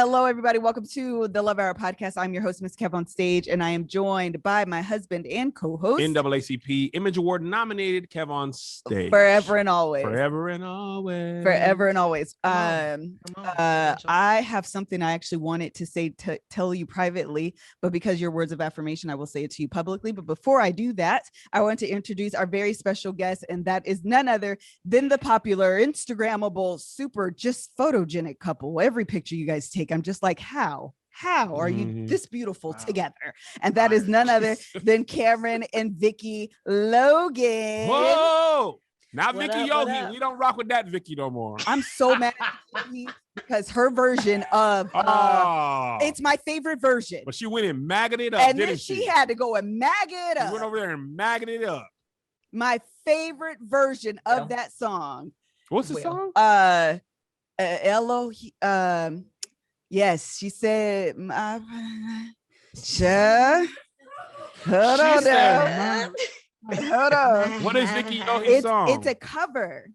Hello, everybody. Welcome to the Love Hour podcast. I'm your host, MrsKevOnStage, and I am joined by my husband and co-host, NAACP Image Award nominated KevOnStage. Forever and always. Forever and always. Forever and always. I have something I actually wanted to say to tell you privately, but because your words of affirmation, I will say it to you publicly. But before I do that, I want to introduce our very special guest, and that is none other than the popular Instagrammable, super just photogenic couple. Every picture you guys take, I'm just like, how are you this beautiful together? And that is none other than Cameron and Vicky Logan. Whoa! Not What Vicky up, Yogi. We don't rock with that Vicky no more. I'm so mad at Vicky because her version of it's my favorite version. But she went and magged it up, and didn't then she had to go and mag it up. She went over there and magged it up. My favorite version of that song. What's the song? Elo. Yes, she said, hold on. What is Vicky Yogi's song? It's a cover.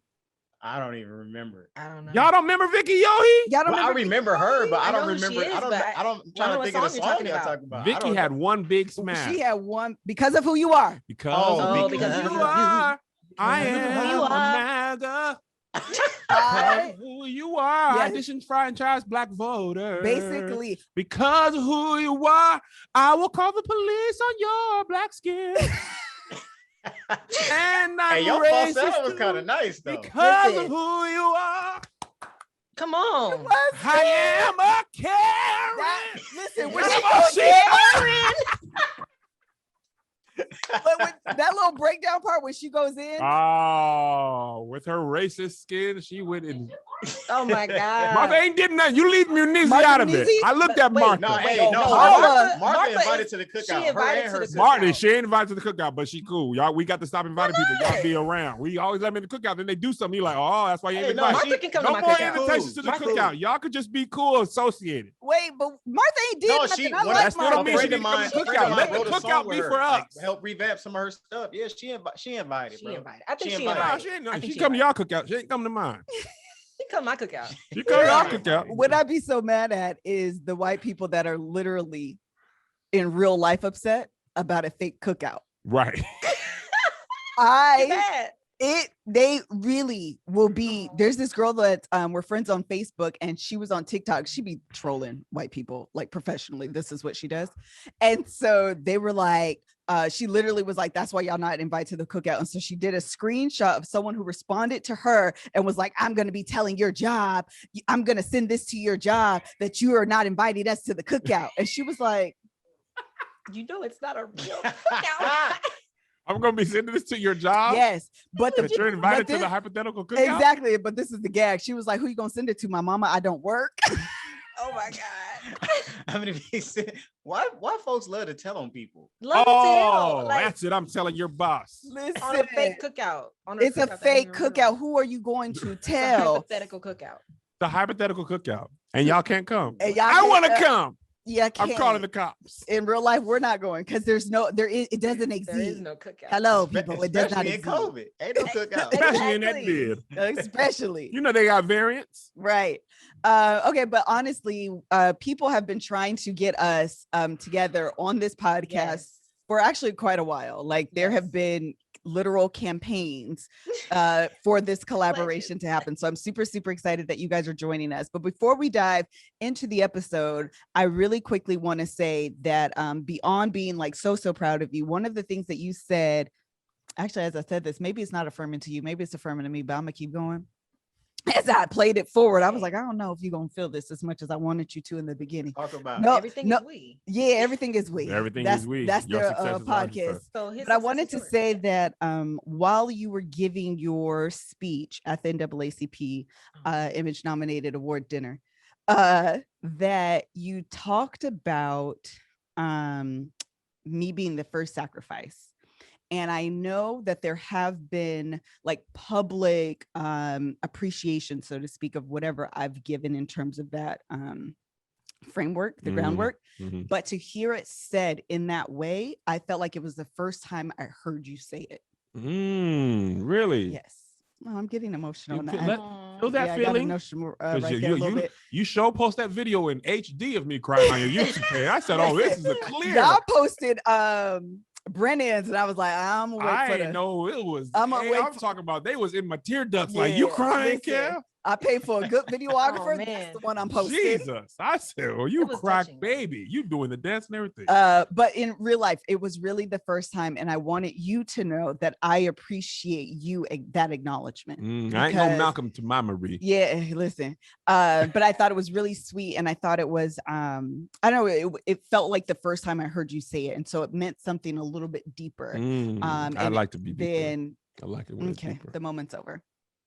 I don't even remember. I don't know. Y'all don't remember Vicky Yogi? Y'all don't I remember her, but I don't remember. I I'm trying to think of the song you're talking about. Vicky had one big smash. She had one because of who you are. Because because you are. I am a MAGA. Who you are, Yes. disenfranchised black voter. Basically, Because of who you are, I will call the police on your black skin. And I'm Hey, your racist falsetto was too, kind of nice though. because Listen. of who you are. Come on. I am a Karen. listen, when Come she on, goes she- in, but with that little breakdown part when she goes in, Oh, with her racist skin, she went in. Oh my God. Martha ain't did nothing. You leave Munizi Martha out of it. Munizi? I looked at Wait, Martha. No, hey, Wait, no. no, Martha Martha invited is- to the she cookout. Her invited and to her the sister. Martin, she ain't invited to the cookout, but she cool. Y'all, we got to stop inviting people. Y'all not? be around. We always let them in the cookout. Then they do something. You like, oh, that's why you ain't Hey, no, invited. Martha can come No to my more cookout. invitations to the Martha- cookout. Y'all could just be cool associated. wait, but Martha ain't did No, nothing. she. I When like That's not Martha. a mean she didn't come to the cookout. Let the cookout be for us. Help revamp some of her stuff. Yeah, she invited, She bro. invited. I think She she invited. Nah, invited. she ain't I no, think she come to invited. y'all cookout. She ain't come to mine. She come to my cookout. She come to y'all Yeah. cookout. What I'd be so mad at is the white people that are literally in real life upset about a fake cookout. Right. They really will be. There's this girl that we're friends on Facebook, and she was on TikTok. She be trolling white people like professionally. This is what she does. And so they were like, she literally was like, that's why y'all not invited to the cookout. And so she did a screenshot of someone who responded to her and was like, I'm going to be telling your job, I'm going to send this to your job that you are not inviting us to the cookout. And she was like, You know it's not a real cookout. I'm going to be sending this to your job. yes, but That you're invited but to the this- hypothetical cookout. exactly. But this is the gag. She was like, who you going to send it to? My mama, I don't work. Oh my God. I mean, if he said, why folks love to tell on people? Love to Oh, tell. Like, that's it. I'm telling your boss. Listen, on a fake cookout. On it's a cookout that fake ain't even real. cookout. Who are you going to It's a tell? hypothetical cookout. The hypothetical cookout. And y'all can't come. And y'all I can't- want to come. Yeah, I'm calling the cops. in real life. We're not going because it doesn't exist. There is no cookout. Hello, people. It does not Especially in exist. COVID. Ain't no cookout. Especially in that Exactly. bid. Especially You know they got variants. right. Okay, but honestly, people have been trying to get us together on this podcast Yes. for actually quite a while. Like there have Yes. been literal campaigns for this collaboration to happen. So I'm super, super excited that you guys are joining us. But before we dive into the episode, I really quickly want to say that beyond being like so proud of you, one of the things that you said, actually, as I said this, maybe it's not affirming to you, maybe it's affirming to me, but I'm gonna keep going. As I played it forward, I was like, I don't know if you're gonna feel this as much as I wanted you to in the beginning. Talk about No, Everything is we. Yeah, everything is we. Everything that's, is we. That's Your the success is our podcast. success. So his But I success wanted is to yours. say that while you were giving your speech at the NAACP Image Nominated Award dinner, that you talked about me being the first sacrifice. And I know that there have been like public appreciation, so to speak, of whatever I've given in terms of that framework, the groundwork. Mhm. But to hear it said in that way, I felt like it was the first time I heard you say it. Really? Yes. Oh, I'm getting emotional You now. feel- Feel that I got feeling? emotional, 'Cause right there a little bit. you show post that video in HD of me crying on your YouTube page. I said, "Oh, this is a clear." Y'all posted Brennan's, and I was like, I'm gonna wait I for ain't know it was. I'm I'm gonna wait talking about. They was in my tear ducts. Like, you crying, listen, Kev? I paid for a good videographer. Oh, That's man. the one I'm posting. Jesus, I said, "Oh, you It was crack touching. baby. You doing the dance and everything." But in real life, it was really the first time, and I wanted you to know that I appreciate you that acknowledgement. I ain't no Malcolm to my Marie. Yeah, listen. But I thought it was really sweet, and I thought it was I don't know, it felt like the first time I heard you say it, and so it meant something a little bit deeper. I like to be deeper. Then I like it when it's okay, deeper. the moment's over.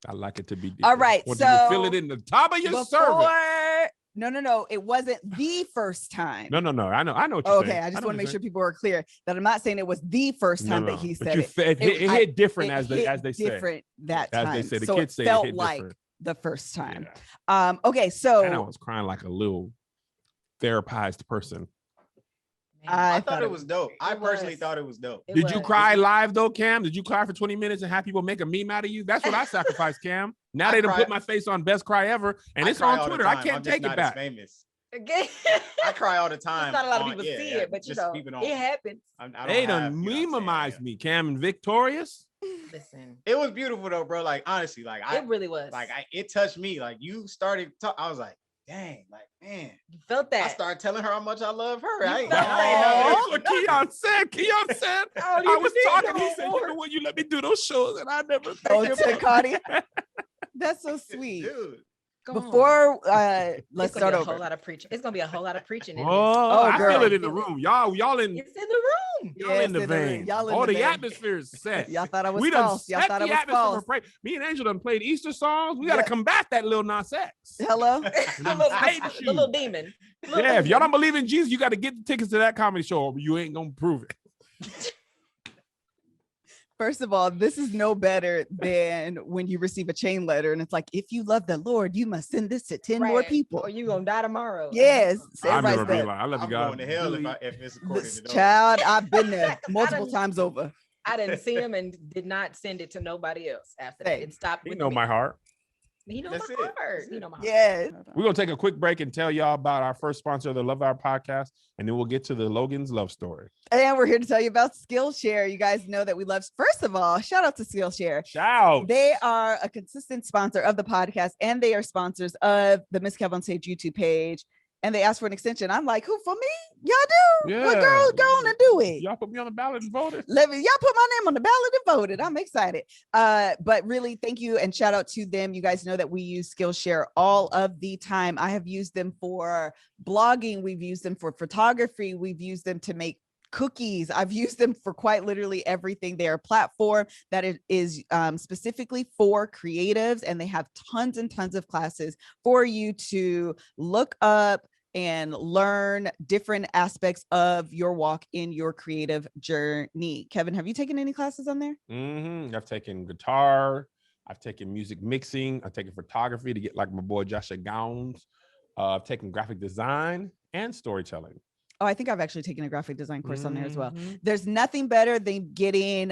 I like it to be deeper. All right, Want so you to feel it in the top of your cervix. No, it wasn't the first time. No. I know what you're saying. Okay, I just want to make sure people are clear that I'm not saying it was the first time that he said it. It hit different as they say. Different that time. As they say, the so kids it say felt it hit like different. the first time. Yeah. Okay, so and I was crying like a little therapized person. I thought it was dope. I personally was. thought it was dope. It Did you was. cry live though, Cam? Did you cry for 20 minutes and have people make a meme out of you? That's what I sacrificed, Cam. Now they done put my face on best cry ever, and it's cry on all the Twitter. I time. can't I'm just take it not back. as famous. Again, I cry all the time. not a lot of people see it, but you just know, people don't. it happens. I don't They have, done you know what I'm saying? memeized me, Cam and Victorious. Listen, It was beautiful though, bro. Like honestly, like it really was. it touched me. Like you started talk. I was like, dang, like man. You felt that. I started telling her how much I love her. You I ain't felt got that. That's what Keon said. Keon said, I was talking. He said, no you know what? You let me do those shows, and I never oh, think to about Connie. That's so sweet. dude. Go on. Before It's let's gonna start be a over. whole lot of preaching. It's gonna be a whole lot of preaching in Oh, I girl. feel it in the room. Y'all in this. It's in the room. y'all in the vein. Y'all in Oh, the the vein. atmosphere is set. Y'all thought I was We done false. Y'all set thought I the was atmosphere false. for praise. Me and Angel done played Easter songs. We got to Yeah. combat that little Nas X. Hello. the little demon. Yeah, if y'all don't believe in Jesus, you got to get the tickets to that comedy show, or you ain't gonna prove it. First of all, this is no better than when you receive a chain letter and it's like, if you love the Lord, you must send this to 10 more people. Or you gonna die tomorrow. Yes. I Everybody's never be better. like, I love you, I'm God. going to hell Really. if it's according This to those. child, I've been there multiple done- times over. I didn't see him and did not send it to nobody else after that. Same. It stopped. You with know me. my heart. He knows That's my it. heart. That's He it. know my heart. Yes. We're gonna take a quick break and tell y'all about our first sponsor of the Love Hour podcast, and then we'll get to the Logan's love story. And we're here to tell you about SkillShare. You guys know that we love, first of all, shout out to SkillShare. Shout! They are a consistent sponsor of the podcast, and they are sponsors of the MrsKevOnStage YouTube page. And they asked for an extension. I'm like, who, for me? Y'all do? Yeah. Well, girls, go on and do it. Y'all put me on the ballot and voted. Y'all put my name on the ballot and voted. I'm excited. But really, thank you and shout out to them. You guys know that we use Skillshare all of the time. I have used them for blogging. We've used them for photography. We've used them to make cookies. I've used them for quite literally everything. They are a platform that is specifically for creatives, and they have tons and tons of classes for you to look up and learn different aspects of your walk in your creative journey. Kevin, have you taken any classes on there? I've taken guitar. I've taken music mixing. I've taken photography to get like my boy Joshua Gowns. I've taken graphic design and storytelling. Oh, I think I've actually taken a graphic design course on there as well. Mhm. There's nothing better than getting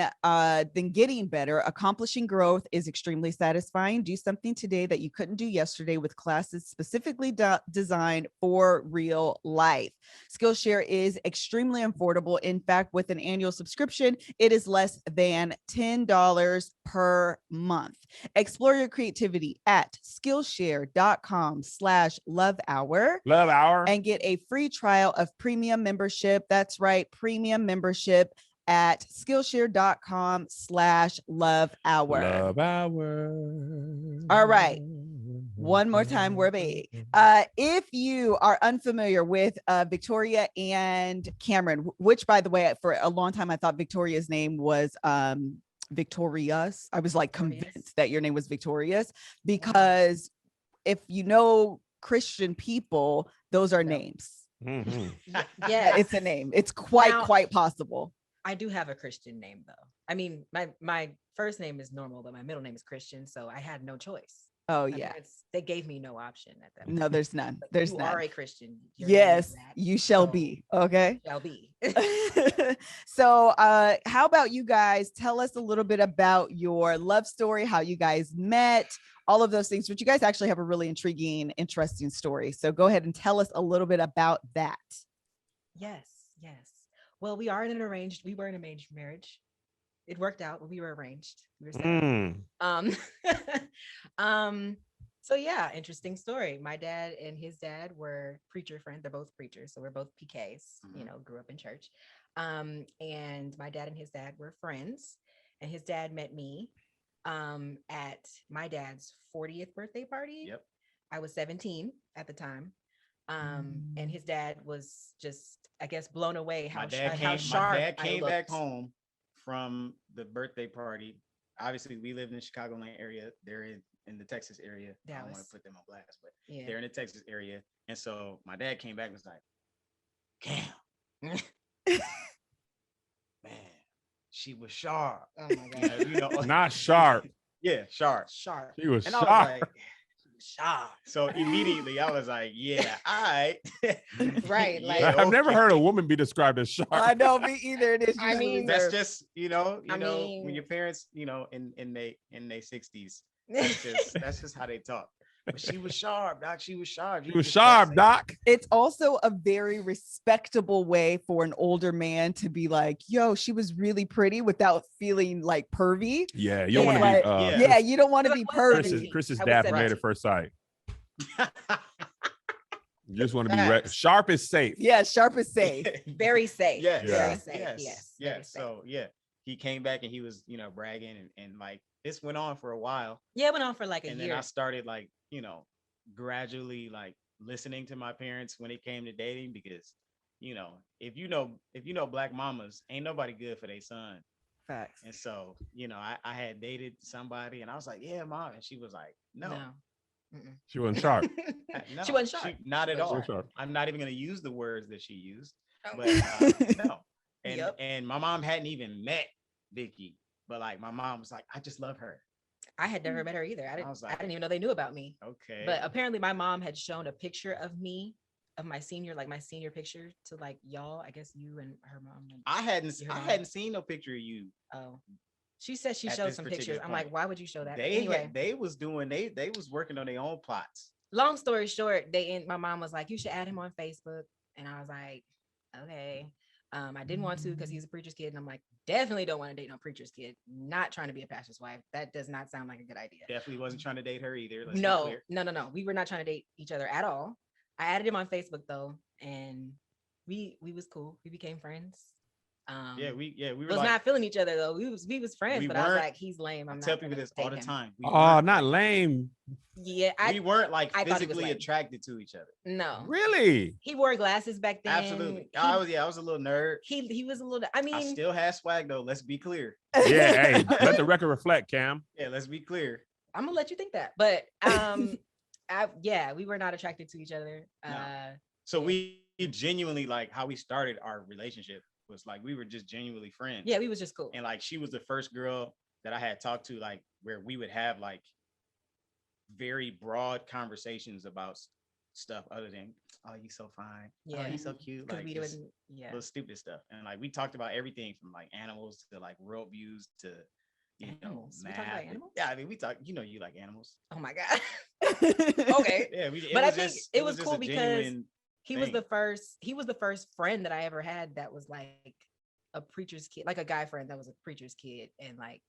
better. Accomplishing growth is extremely satisfying. Do something today that you couldn't do yesterday with classes specifically designed for real life. Skillshare is extremely affordable. In fact, with an annual subscription, it is less than $10 per month. Explore your creativity at Skillshare.com/lovehour. Love Hour. And get a free trial of premium membership. That's right, premium membership at Skillshare.com/lovehour. Love Hour. All right. One more time, we're big. If you are unfamiliar with Victoria and Cameron, which by the way, for a long time, I thought Victoria's name was Victorious. I was like convinced that your name was Victorious, because if you know Christian people, those are names. Mhm. Yeah, It's a name. It's quite possible. I do have a Christian name though. I mean, my first name is normal, but my middle name is Christian, so I had no choice. Oh My yeah. parents, they gave me no option at that point. No, there's none. Like, There's you none. are a Christian. Your name is Yes, that, you shall so be. Okay. shall be. So how about you guys tell us a little bit about your love story, how you guys met, all of those things, but you guys actually have a really intriguing, interesting story. So go ahead and tell us a little bit about that. Yes, yes. Well, we were in an arranged marriage. It worked out, but we were arranged. We were set up. Um, so yeah, interesting story. My dad and his dad were preacher friends. They're both preachers, so we're both PKs. You know, grew up in church. And my dad and his dad were friends, and his dad met me at my dad's 40th birthday party. Yep. I was 17 at the time. And his dad was just, I guess, blown away how sharp my dad I came back looked. home from the birthday party. Obviously, we lived in the Chicagoland area. They're in the Texas area. I don't want Dallas. to put them on blast, but Yeah. they're in the Texas area. And so my dad came back and was like, "Damn, man, she was sharp." Oh my God. You know, Not sharp. Yeah, sharp. Sharp. She was And I was sharp. like, sharp. So immediately I was like, yeah, all right. Right, like- Yeah, I've never okay. heard a woman be described as sharp. I know, me either. It is. I mean, That's just, you know, I when mean- your parents, you know, in their 60s, that's just how they talk. But she was sharp, doc. She was sharp. She was sharp, doc. It's also a very respectable way for an older man to be like, yo, she was really pretty without feeling like pervy. Yeah, you don't want to Like, be. yeah. Yeah, you don't want to Because be I was pervy. 17. Chris's I was dad from 17. Made at First Sight. You just want to be Facts. sharp is safe. Yeah, sharp is safe. Very safe. Yes. Yeah. Very safe. Yes. Yes. Yeah. very safe. So yeah, he came back and he was, you know, bragging and like this went on for a while. Yeah, it went on for like a And year. then I started like, you know, gradually like listening to my parents when it came to dating, because you know black mamas, ain't nobody good for their son. Facts. And so, you know, I had dated somebody and I was like, yeah, mom. And she was like, no, Mm-mm. She wasn't sharp. no, She wasn't sharp. not at She all. wasn't sharp. I'm not even going to use the words that she used, Oh. but no. And Yep. and my mom hadn't even met Vicky, but like my mom was like, I just love her. I had never met her either. I was I like- didn't even know they knew about me. Okay. But apparently my mom had shown a picture of me, of my senior picture to like y'all. I guess you and her mom. And, I hadn't Your mom? seen no picture of you. oh, she said she At showed this some particular pictures. I'm like, point. why would you show that? They Anyway, they was doing they was working on their own plots. long story short, my mom was like, you should add him on Facebook. And I was like, okay. I didn't want to because he's a preacher's kid. And I'm like, definitely don't want to date no preacher's kid. Not trying to be a pastor's wife. That does not sound like a good idea. Definitely wasn't trying to date her either. Let's be No, clear. no. We were not trying to date each other at all. I added him on Facebook though, and we was cool. We became friends. Yeah, we were was like, not feeling each other though. We was friends, we but I was weren't- like, he's lame. I I'm tell not people gonna this all date the him. time. We Oh, weren't, not like, lame. Yeah, we weren't like I thought he was physically lame. attracted to each other. no. Really? He wore glasses back then. Absolutely. He, I was a little nerd. he was a little. I mean, I still had swag though. Let's be clear. Yeah, hey, let the record reflect, Cam. Yeah, let's be clear. I'm gonna let you think that, but we were not attracted to each other. No. So we genuinely, like, how we started our relationship was like we were just genuinely friends. Yeah, we was just cool. And like she was the first girl that I had talked to, like where we would have like very broad conversations about stuff other than, oh, you so fine. Yeah. Oh, you so cute. Because Like we just doing, yeah. little stupid stuff. And like we talked about everything from like animals to like world views to Animals? We math. talked about animals? Yeah, I mean we talk, you like animals. Oh my god. Okay. Yeah, it But I was think just- it was just cool a because genuine He was thing. the first friend that I ever had that was like a preacher's kid, like a guy friend that was a preacher's kid and like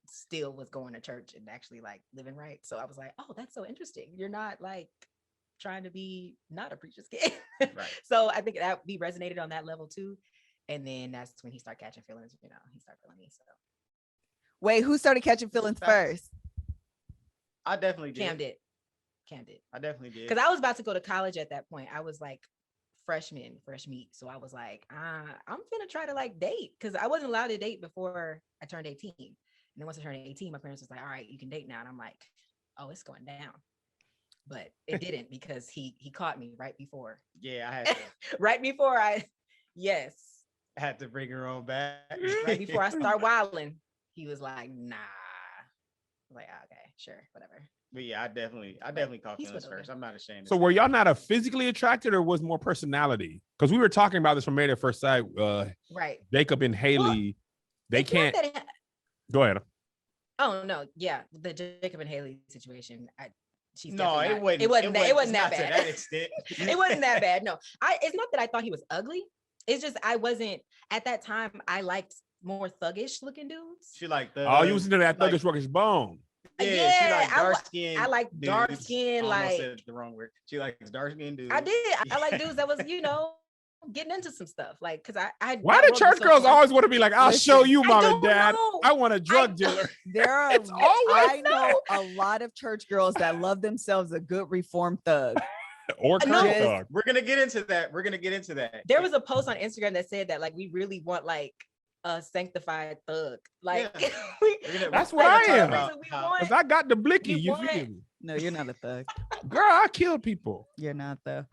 still was going to church and actually like living right. So I was like, oh, that's so interesting. You're not like trying to be not a preacher's kid. Right. So I think that we resonated on that level too. And then that's when he started catching feelings, he started feeling me. So Wait, who started catching feelings first? I definitely did. Cam did. I definitely did. Because I was about to go to college at that point. I was like fresh meat. So I was like, I'm gonna try to like date because I wasn't allowed to date before I turned 18. And then once I turned 18, my parents was like, all right, you can date now. And I'm like, oh, it's going down. But it didn't because he caught me right before. Yeah, I had to, Right before yes. had to bring her on back. Right before I start wilding, he was like, nah. I was like, okay, sure, whatever. But yeah, I definitely caught He's feelings with first. I'm not ashamed. So were y'all not a physically attracted, or was more personality? Because we were talking about this from Married at First Sight. Right. Jacob and Haley, they It's not can't. that Go ahead. Oh no, yeah, the Jacob and Haley situation. She's No, definitely it wasn't. it wasn't not that to bad. that extent. It wasn't that bad. No, it's not that I thought he was ugly. It's just I wasn't at that time. I liked more thuggish looking dudes. She like the. Oh, you was into that like- thuggish ruggish bone. Yeah, she like I dark skin. I like dark skin. Almost Like said the wrong word. She likes dark skin dudes. I did. I like dudes that was getting into some stuff. Like because I Why that do world church was so girls fun. always want to be like, I'll show Listen, you, I mom and don't dad. know. I want a drug dealer. There are It's always I know a lot of church girls that love themselves a good reformed thug. Or No. curse dog. We're gonna get into that. There was a post on Instagram that said that like we really want like a sanctified thug. Like Yeah. That's what I am. We want- Because I got the blicky. You You want- feel me? No, you're not a thug. Girl, I kill people. You're not though.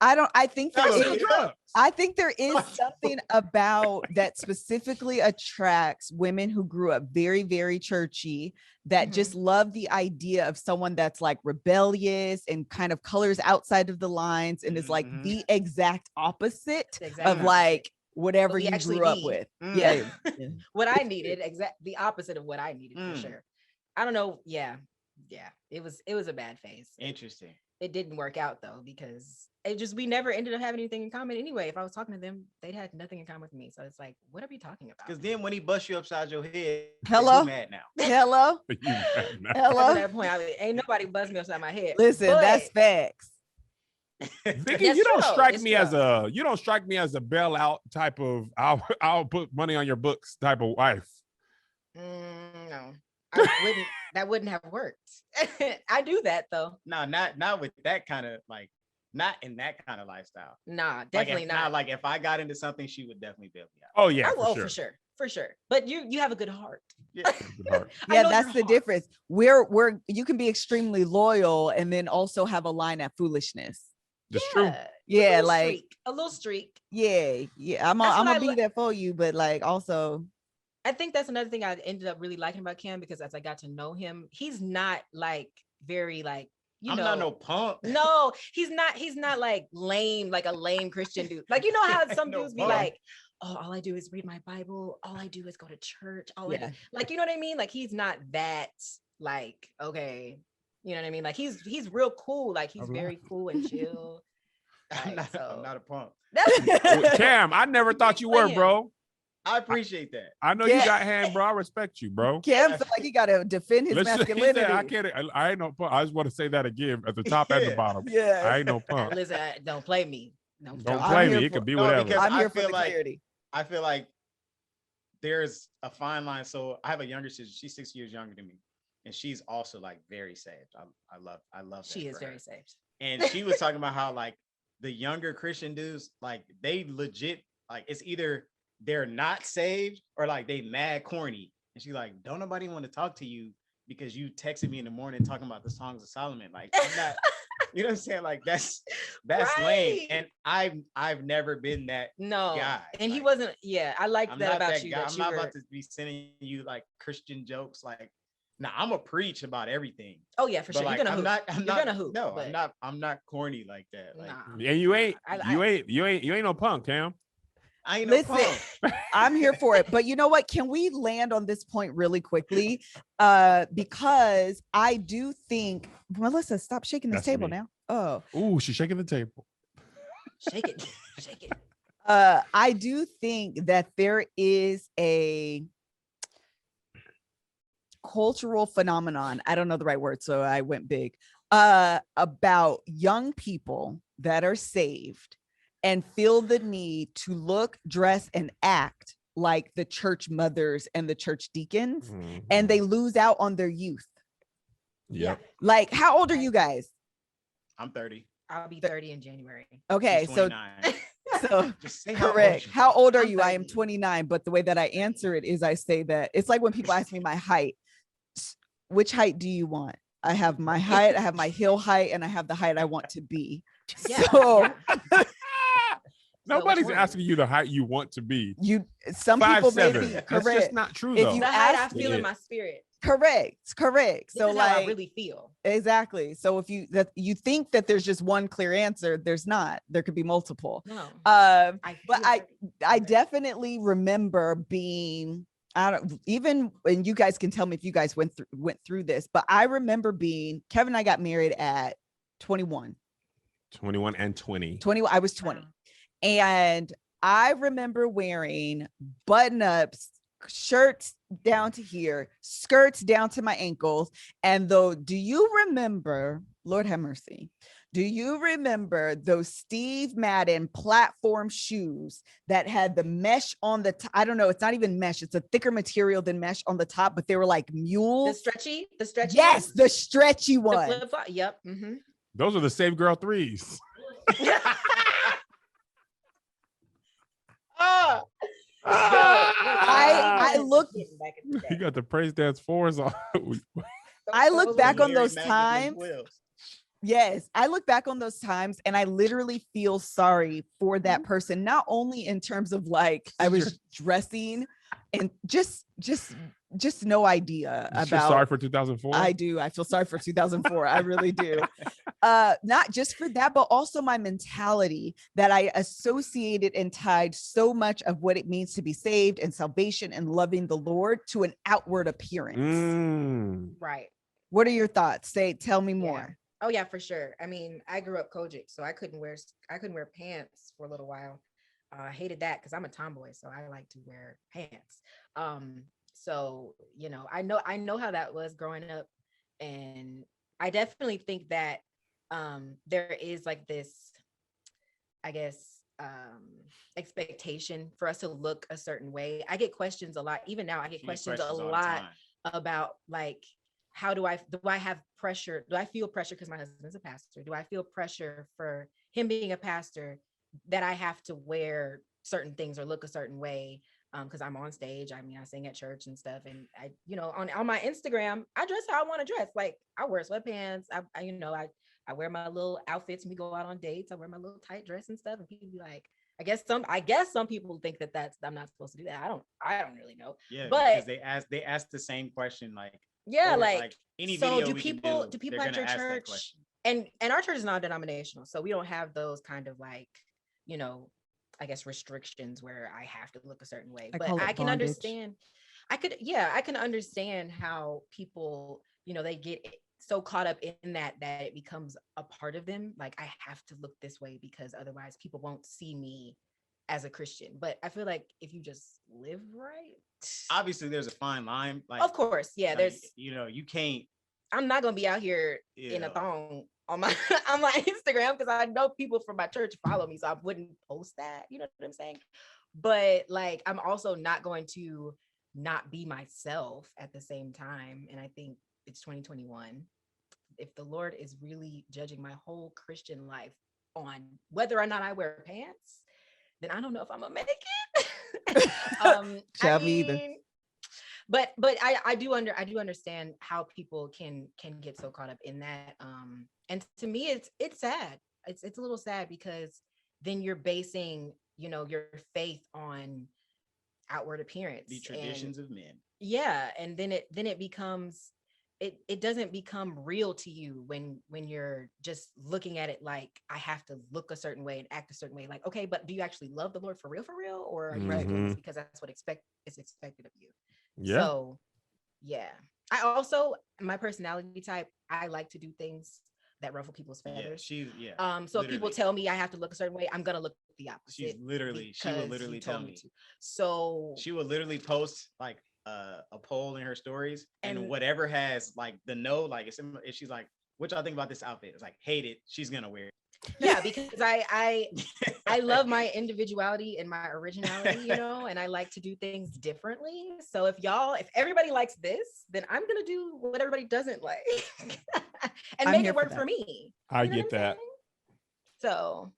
I think there No, is, you're drugs. I think there is something about that specifically attracts women who grew up very, very churchy that just love the idea of someone that's like rebellious and kind of colors outside of the lines and is like Mhm. the exact opposite The exact of opposite. like whatever What we you actually grew up need. with. Mm. Yeah. what I needed, the opposite of what I needed Mm. for sure. I don't know. Yeah. It was a bad phase. Interesting. It didn't work out though, because we never ended up having anything in common anyway. If I was talking to them, they had nothing in common with me. So it's like, what are we talking about? Because then when he busts you upside your head, Hello? you mad now. Hello. You mad now. After Hello. that point, ain't nobody buzzed me upside my head. Listen, But- that's facts. Vicky, That's you don't true, strike it's me true. as a bailout type of I'll put money on your books type of wife. No, that wouldn't have worked. I do that though. No, not with that kind of like, not in that kind of lifestyle. Nah, definitely like not. Like if I got into something, she would definitely bail me out. Oh yeah, I will for for sure. But you have a good heart. Yeah. Good heart. I Yeah, know that's your the heart. difference. You can be extremely loyal and then also have a line at foolishness. That's true. Yeah, A little streak. yeah, I'm That's what gonna I be lo- there for you, but like also, I think that's another thing I ended up really liking about Cam, because as I got to know him, he's not like very like, I'm not no punk. No, he's not like lame, like a lame Christian dude. Like, you know how some No dudes be punk. like, oh, all I do is read my Bible. All I do is go to church. Yeah. Like, you know what I mean? Like, he's not that like, okay. You know what I mean? Like he's real cool. Like he's very cool and chill. I'm Like, I'm not a punk. That's Cam, I never thought you were, bro. I appreciate that. I know Yeah. you got hand, bro. I respect you, bro. Cam feel like he gotta defend his Listen, he said, masculinity. I can't. I ain't no punk. I just want to say that again at the top and the Yeah. bottom. Yeah. I ain't no punk. Listen, don't play me. No, Don't I'm play here me. It for- could be No, whatever. because I'm I here for feel the like- clarity. I feel like there's a fine line. So I have a younger sister. She's 6 years younger than me, and she's also like very saved. I love that she is for her. very safe. And she was talking about how like the younger Christian dudes, like they legit, like it's either they're not saved or like they mad corny. And she's like, don't nobody want to talk to you because you texted me in the morning talking about the songs of Solomon. Like I'm not, you know what I'm saying? Like that's lame. Right. And I've never been that No, guy. and he Like, wasn't. Yeah, I like I'm that not about that you. guy. That I'm you not were, about to be sending you like Christian jokes. Like, now I'm a preach about everything. oh yeah, for But sure. like, You're gonna I'm hoop. not. I'm You're not. gonna hoop. No, but I'm not corny like that. Like, nah. And you ain't I- you ain't no punk, Cam. I ain't no Listen, punk. I'm here for it. But you know what? Can we land on this point really quickly? Because I do think, Melissa, stop shaking this That's table me. now. Oh, Ooh, she's shaking the table. Shake it, shake it. I do think that there is a cultural phenomenon. I don't know the right word, so I went big. About young people that are saved and feel the need to look, dress, and act like the church mothers and the church deacons, and they lose out on their youth. Yep. Like, how old are you guys? I'm 30. I'll be 30 in January. Okay, She's so 29. Just say how old correct. you How old are I'm you? I am 30. 29, but the way that I answer it is I say that it's like when people ask me my height. Which height do you want? I have my height, I have my heel height, and I have the height I want to be. Yeah, So yeah. Nobody's one? asking you the height you want to be. some people may 5'7". be That's correct. just not true If though. you The height I ask feel me- in my spirit. Correct. This So is how I like, really feel. exactly. So if you think that there's just one clear answer, there's not. There could be multiple. No. But feel I okay. definitely remember being, I don't even, and you guys can tell me if you guys went through this, but I remember being, Kevin and I got married at 21. 21 and 20. I was 20. Wow. And I remember wearing button-ups, shirts down to here, skirts down to my ankles. And though, do you remember, Lord have mercy, do you remember those Steve Madden platform shoes that had the mesh on the top? I don't know, it's not even mesh, it's a thicker material than mesh on the top, but they were like mules. The stretchy. Yes, the stretchy The one. flip-flop. Yep. Mm-hmm. Those are the Save Girl 3s. I look You got the praise dance 4s on. I look back on Mary those Magdalene times. 12s. Yes, I look back on those times and I literally feel sorry for that person, not only in terms of like I was dressing and just no idea You feel about. sorry for 2004. I do. I feel sorry for 2004. I really do. Not just for that, but also my mentality that I associated and tied so much of what it means to be saved and salvation and loving the Lord to an outward appearance. Right. What are your thoughts? Tell me more. Oh yeah, for sure. I mean, I grew up Kojic, so I couldn't wear pants for a little while. I hated that because I'm a tomboy, so I like to wear pants. So I know how that was growing up, and I definitely think that there is like this, I guess, expectation for us to look a certain way. I get questions a lot. Even now, I get questions a lot about like, how do I have pressure? Do I feel pressure because my husband's a pastor? Do I feel pressure for him being a pastor that I have to wear certain things or look a certain way? Because I'm on stage. I mean, I sing at church and stuff. And I, on my Instagram, I dress how I want to dress. Like I wear sweatpants. I wear my little outfits when we go out on dates. I wear my little tight dress and stuff. And people be like, I guess some people think that I'm not supposed to do that. I don't really know. Yeah, but because they ask the same question like, yeah, or, like any so video do we people can do people at your church, and our church is non-denominational, so we don't have those kind of like, I guess restrictions where I have to look a certain way. But I can understand, I can understand how people, they get so caught up in that it becomes a part of them. Like I have to look this way because otherwise people won't see me as a Christian. But I feel like if you just live right, obviously there's a fine line. Like, of course, yeah, like, there's, you can't. I'm not gonna be out here in a thong on my on my Instagram because I know people from my church follow me, so I wouldn't post that. You know what I'm saying? But like, I'm also not going to not be myself at the same time. And I think it's 2021. If the Lord is really judging my whole Christian life on whether or not I wear pants, then I don't know if I'm gonna make it. Me either. But I do understand how people can get so caught up in that. And to me, it's sad. It's a little sad because then you're basing, your faith on outward appearance, the traditions of men. Yeah, and then it becomes, it doesn't become real to you when you're just looking at it like I have to look a certain way and act a certain way. Like, okay, but do you actually love the Lord for real, or are you doing this because that's what is expected of you? Yeah. So yeah, I also, my personality type, I like to do things that ruffle people's feathers. So if people tell me I have to look a certain way, I'm gonna look the opposite. She will literally tell me to. So she will literally post like a poll in her stories, and whatever has like the no, like if she's like, what y'all think about this outfit? It's like, hate it, she's gonna wear it. Yeah, because I love my individuality and my originality, and I like to do things differently. So if everybody likes this, then I'm gonna do what everybody doesn't like and make it work for me. I get that. So,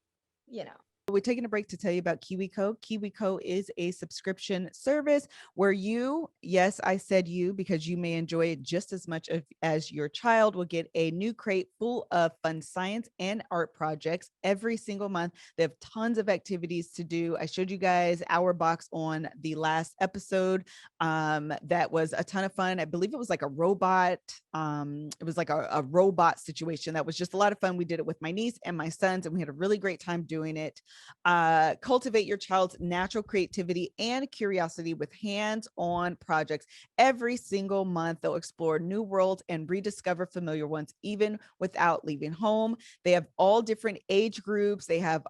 We're taking a break to tell you about KiwiCo. KiwiCo is a subscription service where you, yes, I said you, because you may enjoy it just as much as your child, will get a new crate full of fun science and art projects every single month. They have tons of activities to do. I showed you guys our box on the last episode. That was a ton of fun. I believe it was like a robot. It was like a robot situation that was just a lot of fun. We did it with my niece and my sons, and we had a really great time doing it. Cultivate your child's natural creativity and curiosity with hands-on projects. Every single month, they'll explore new worlds and rediscover familiar ones, even without leaving home. They have all different age groups. They have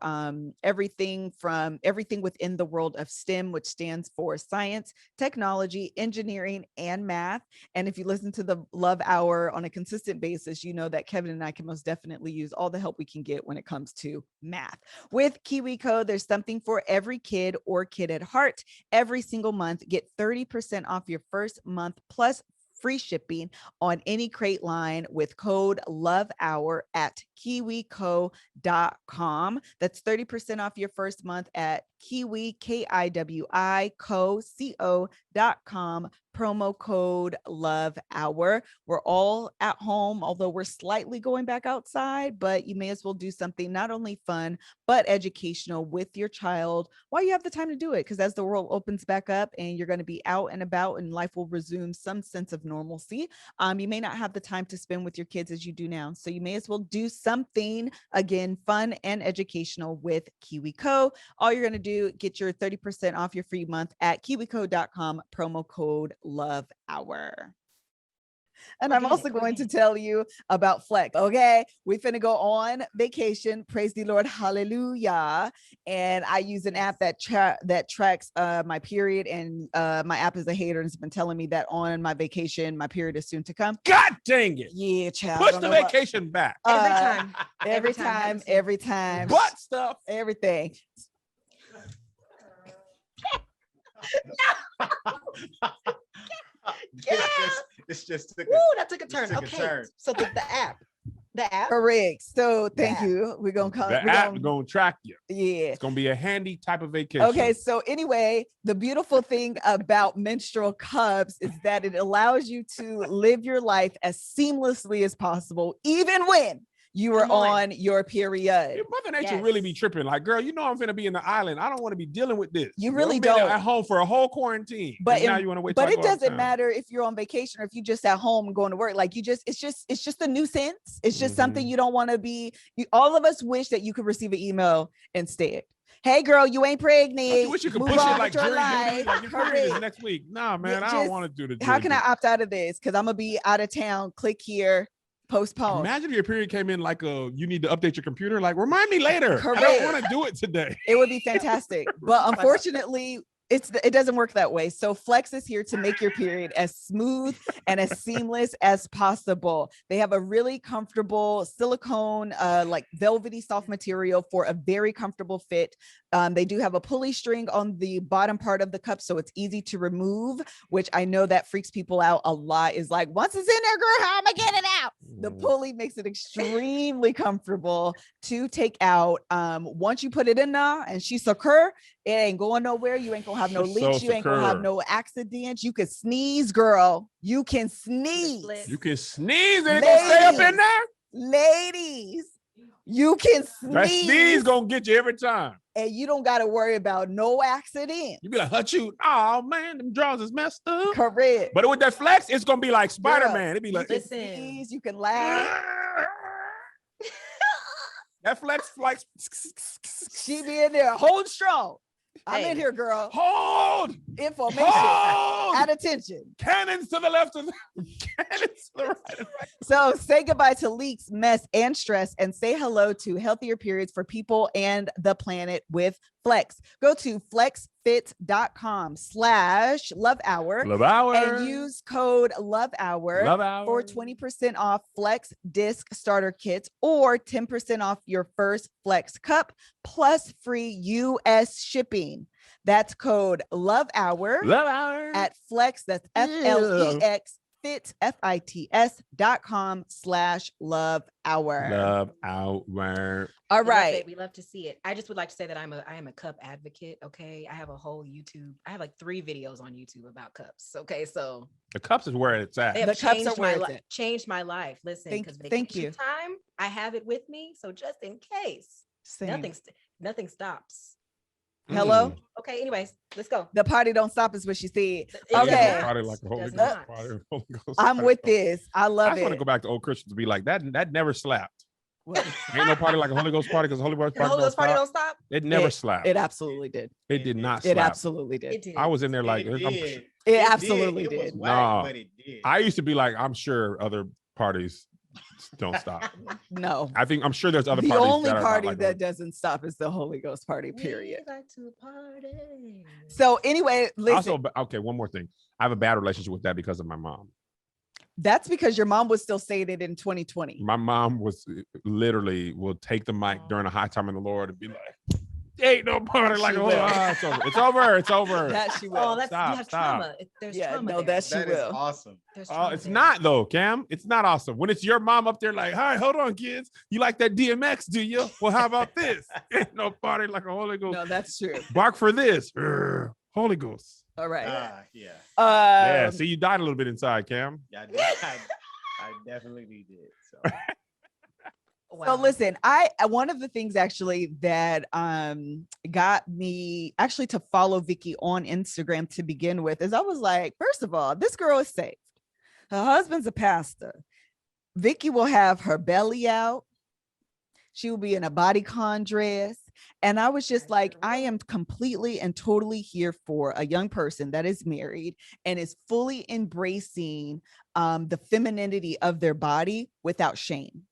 everything within the world of STEM, which stands for science, technology, engineering, and math. And if you listen to the Love Hour on a consistent basis, you know that Kevin and I can most definitely use all the help we can get when it comes to math. With KiwiCo, there's something for every kid or kid at heart. Every single month, get 30% off your first month plus free shipping on any crate line with code LOVEHOUR at KiwiCo.com. That's 30% off your first month at KiwiCo.com. Promo code Love Hour. We're all at home, although we're slightly going back outside, but you may as well do something not only fun, but educational with your child while you have the time to do it. Because as the world opens back up and you're going to be out and about and life will resume some sense of normalcy, you may not have the time to spend with your kids as you do now. So you may as well do something, again, fun and educational with KiwiCo. All you're going to do, get your 30% off your free month at KiwiCo.com, promo code Love Hour. And I'm also going to tell you about Flex. Okay, we finna go on vacation. Praise the Lord, hallelujah! And I use an app that tracks my period. And my app is a hater and has been telling me that on my vacation, my period is soon to come. God dang it! Yeah, child. Push the vacation back. Every time. Butt stuff. Everything. This just took that took a turn. Okay, so the app. Correct. So thank you. We're gonna call the app gonna track you. Yeah, it's gonna be a handy type of vacation. Okay, so anyway, the beautiful thing about menstrual cups is that it allows you to live your life as seamlessly as possible, even when you were on your period. Mother Nature really be tripping. Like, girl, you know I'm gonna be in the island. I don't want to be dealing with this. You really don't. At home for a whole quarantine. But now you want to wait. But it doesn't matter if you're on vacation or if you just at home and going to work. Like it's just a nuisance. It's just something you don't want to be. All of us wish that you could receive an email instead. Hey girl, you ain't pregnant. I wish you could push it like during like your period is next week. Nah, man, I don't want to do the. How can I opt out of this? Because I'm gonna be out of town. Click here. Postpone. Imagine if your period came in like you need to update your computer. Like, remind me later. Correct. I don't want to do it today. It would be fantastic, but unfortunately, it doesn't work that way. So Flex is here to make your period as smooth and as seamless as possible. They have a really comfortable silicone, like velvety soft material for a very comfortable fit. They do have a pulley string on the bottom part of the cup, so it's easy to remove, which I know that freaks people out a lot. Is like, once it's in there, girl, how am I getting it out? The pulley makes it extremely comfortable to take out. Once you put it in there and she's secure, it ain't going nowhere. You ain't gonna have no leaks. You ain't gonna have no accidents. You can sneeze, girl. You can sneeze. You can sneeze and it's gonna stay up in there. Ladies, you can sneeze. That sneeze gonna get you every time. And you don't got to worry about no accident. You be like, "Hut you, oh man, them drawers is messed up." Correct. But with that Flex, it's gonna be like Spider-Man. It'd be like, you can sneeze, you can laugh. That Flex, like, she be in there, hold strong. I'm in here, girl. Hold information. At attention. Cannons to the left and cannons to the right. So say goodbye to leaks, mess, and stress, and say hello to healthier periods for people and the planet with Flex. Go to flexfit.com/Love Hour and use code Love Hour for 20% off Flex disc starter kits or 10% off your first Flex cup plus free US shipping. That's code Love Hour at Flex. That's FLEX fits.com/love hour. Love hour. All We love right. it. We love to see it. I just would like to say that I am a cup advocate. Okay. I have a whole YouTube. I have like 3 videos on YouTube about cups. Okay. So The cups is where it's at. they have The cups are changed where my it's life. at. Changed my life. Listen, because Thank you. time, I have it with me. So just in case, Same. nothing stops. Hello. Okay. Anyways, let's go. The party don't stop is what she said. It Okay. does not. Party like a It Holy does Ghost not. party, Holy Ghost I'm party. with this. I I love just want to it. go back to old Christians to be like that never slapped. Well, Ain't no party like a Holy Ghost party because Holy Ghost The party, Holy Ghost party don't don't stop. stop. It never slapped. it absolutely did. It did not It slap. absolutely did. It did. I was in there like, It I'm- did. It absolutely It was did. whack, Nah. but it did. I used to be like, I'm sure other parties don't stop. No. I'm sure there's other The parties only that are not party like that doesn't stop is the Holy Ghost party, period. We like to party. So anyway, listen, Also, okay, one more thing. I have a bad relationship with that because of my mom. that's because your mom was still saying it in 2020. My mom was literally will take the mic during a high time in the Lord and be like, ain't no party like She a will. it's over. It's over. It's over. That she will. Oh, that's Stop, you have stop. trauma. There's Yeah, trauma no, there. that's- she That is will. awesome. There's Oh, trauma it's there. not though, Cam. It's not awesome. When it's your mom up there like, hi, hold on, kids. You like that DMX, do you? Well, how about this? Ain't no party like a Holy Ghost. No, that's true. Bark for this. Urgh. Holy Ghost. All right. Yeah. Yeah, see, you died a little bit inside, Cam. Yeah, I definitely did. So So Wow. listen, one of the things actually that got me actually to follow Vicky on Instagram to begin with is I was like, first of all, this girl is saved. Her husband's a pastor. Vicky will have her belly out. She will be in a bodycon dress. And I was just like, I am completely and totally here for a young person that is married and is fully embracing the femininity of their body without shame.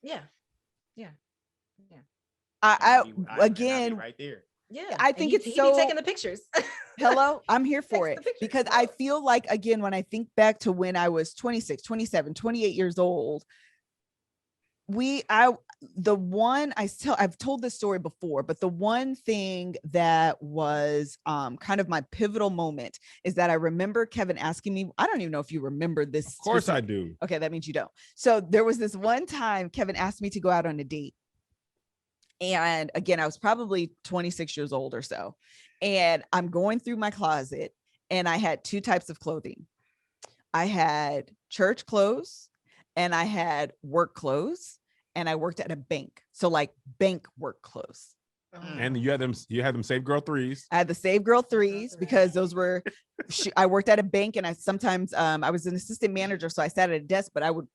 Yeah. I'd be Again, right there. Yeah. I And think he- it's he be so- taking the pictures. hello, I'm here for Takes it the pictures, because yeah. I feel like, again, when I think back to when I was 26, 27, 28 years old, I've told this story before, but the one thing that was kind of my pivotal moment is that I remember Kevin asking me, I don't even know if you remember this. Of course I do. Okay, that means you don't. So there was this one time Kevin asked me to go out on a date. And again, I was probably 26 years old or so. And I'm going through my closet and I had 2 types of clothing. I had church clothes and I had work clothes, and I worked at a bank. So like bank work clothes. And you had them Save Girl 3s. I had the Save Girl 3s because those were, I worked at a bank and I sometimes, I was an assistant manager. So I sat at a desk, but I would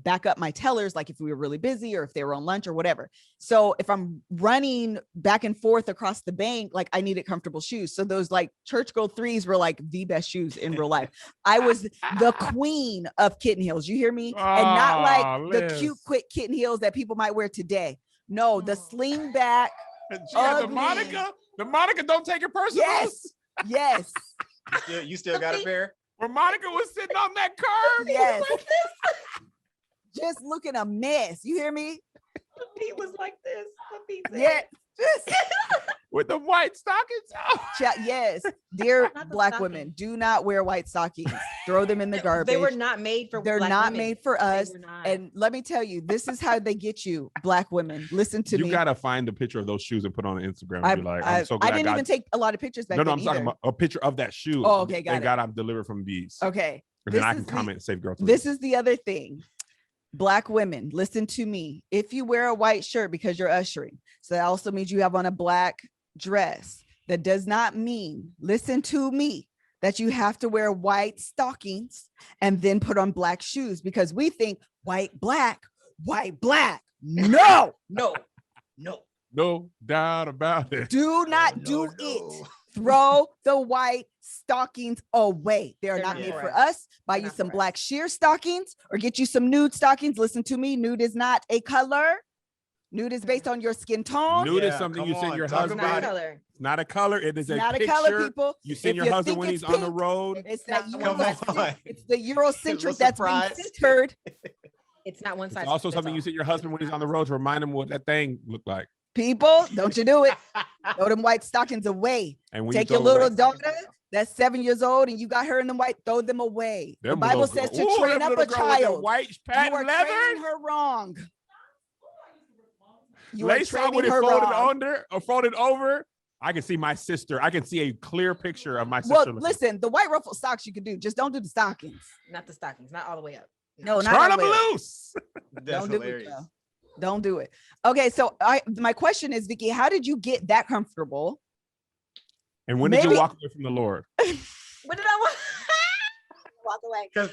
back up my tellers, like if we were really busy or if they were on lunch or whatever. So if I'm running back and forth across the bank, like I needed comfortable shoes. So those like church girl 3s were like the best shoes in real life. I was the queen of kitten heels. You hear me? And not like the Liz. cute, quick kitten heels that people might wear today. No, the sling back. She had the Ugly. Monica. The Monica don't take it personal. Yes. You still got a pair? When Monica was sitting on that curb. Yes. Just looking a mess. You hear me? He was like this. Yes. With the white stockings. Oh. Yes. Dear Not the Black stocking. women, do not wear white stockings. Throw them in the garbage. They were not made for They're Black not women. made for They us. were not. And let me tell you, this is how they get you, Black women. Listen to You me. gotta find the picture of those shoes and put on Instagram and be like, I'm so I glad didn't I got even take a lot of pictures back no, then I'm talking either. about a picture of that shoe. Oh, okay, got Thank it. God I'm delivered from these. Okay. And then This I is can the- comment Save Girl 3. This is the other thing. Black women, listen to me. If you wear a white shirt because you're ushering, so that also means you have on a black dress. That does not mean, listen to me, that you have to wear white stockings and then put on black shoes because we think white, black. No, no doubt about it. do not do it. Throw the white stockings away. They are They're not not made for for us. us. Buy They're you not some for black sheer stockings or get you some nude stockings. Listen to me. Nude is not a color. Nude is based on your skin tone. Nude is Yeah, something come you send on, your talk husband. about Not it. color. It's not a color. It is It's a not picture. a color, people. You send If your you husband think when it's he's on the pink, road. It's not that Come Eurocentric. on. It's the Eurocentric Little that's being surprise. centered. It's not one It's size. also fits something all. you send your husband when he's on the road to remind him what that thing looked like. People, don't you do it. Throw them white stockings away. And when Take you your throw little away- daughter that's 7 years old and you got her in the white, throw them away. The Them Bible little says girl- to Ooh, train them up little a girl with that child. white You patent are leather. training her wrong. You are Lace up with training it her folded wrong. under or folded over. I can see my sister. I can see a clear picture of my sister. Well, looking. listen, the white ruffled socks you can do. Just don't do the stockings. Not the stockings, not all the way up. No, not Turn all them the way up. loose. That's Don't do it, hilarious. girl. Don't do it. Okay, so my question is, Vicky, how did you get that comfortable? And when did Maybe- you walk away from the Lord? What did I walk away? Because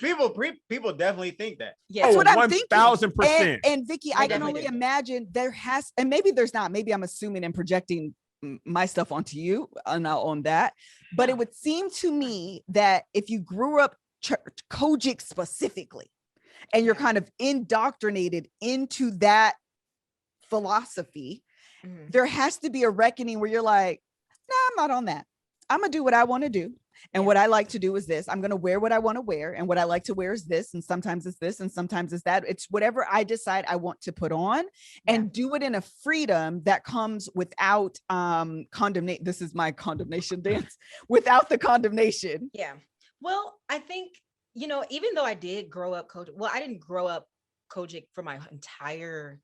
people definitely think that. Yeah. That's what I'm thinking. 1000%. And Vicky, I I can definitely only did. imagine there has, and maybe there's not. Maybe I'm assuming and projecting my stuff onto you and I'll own that. But No. it would seem to me that if you grew up church, Kojic specifically, and you're Yeah. kind of indoctrinated into that philosophy, Mhm. there has to be a reckoning where you're like, nah, I'm not on that. I'm gonna do what I want to do. And Yeah. what I like to do is this. I'm going to wear what I want to wear. And what I like to wear is this. And sometimes it's this. And sometimes it's that. It's whatever I decide I want to put on and do it in a freedom that comes without condemnation. This is my condemnation dance. Without the condemnation. Yeah. Well, I think, even though I did grow up Kojic, well, I didn't grow up Kojic for my entire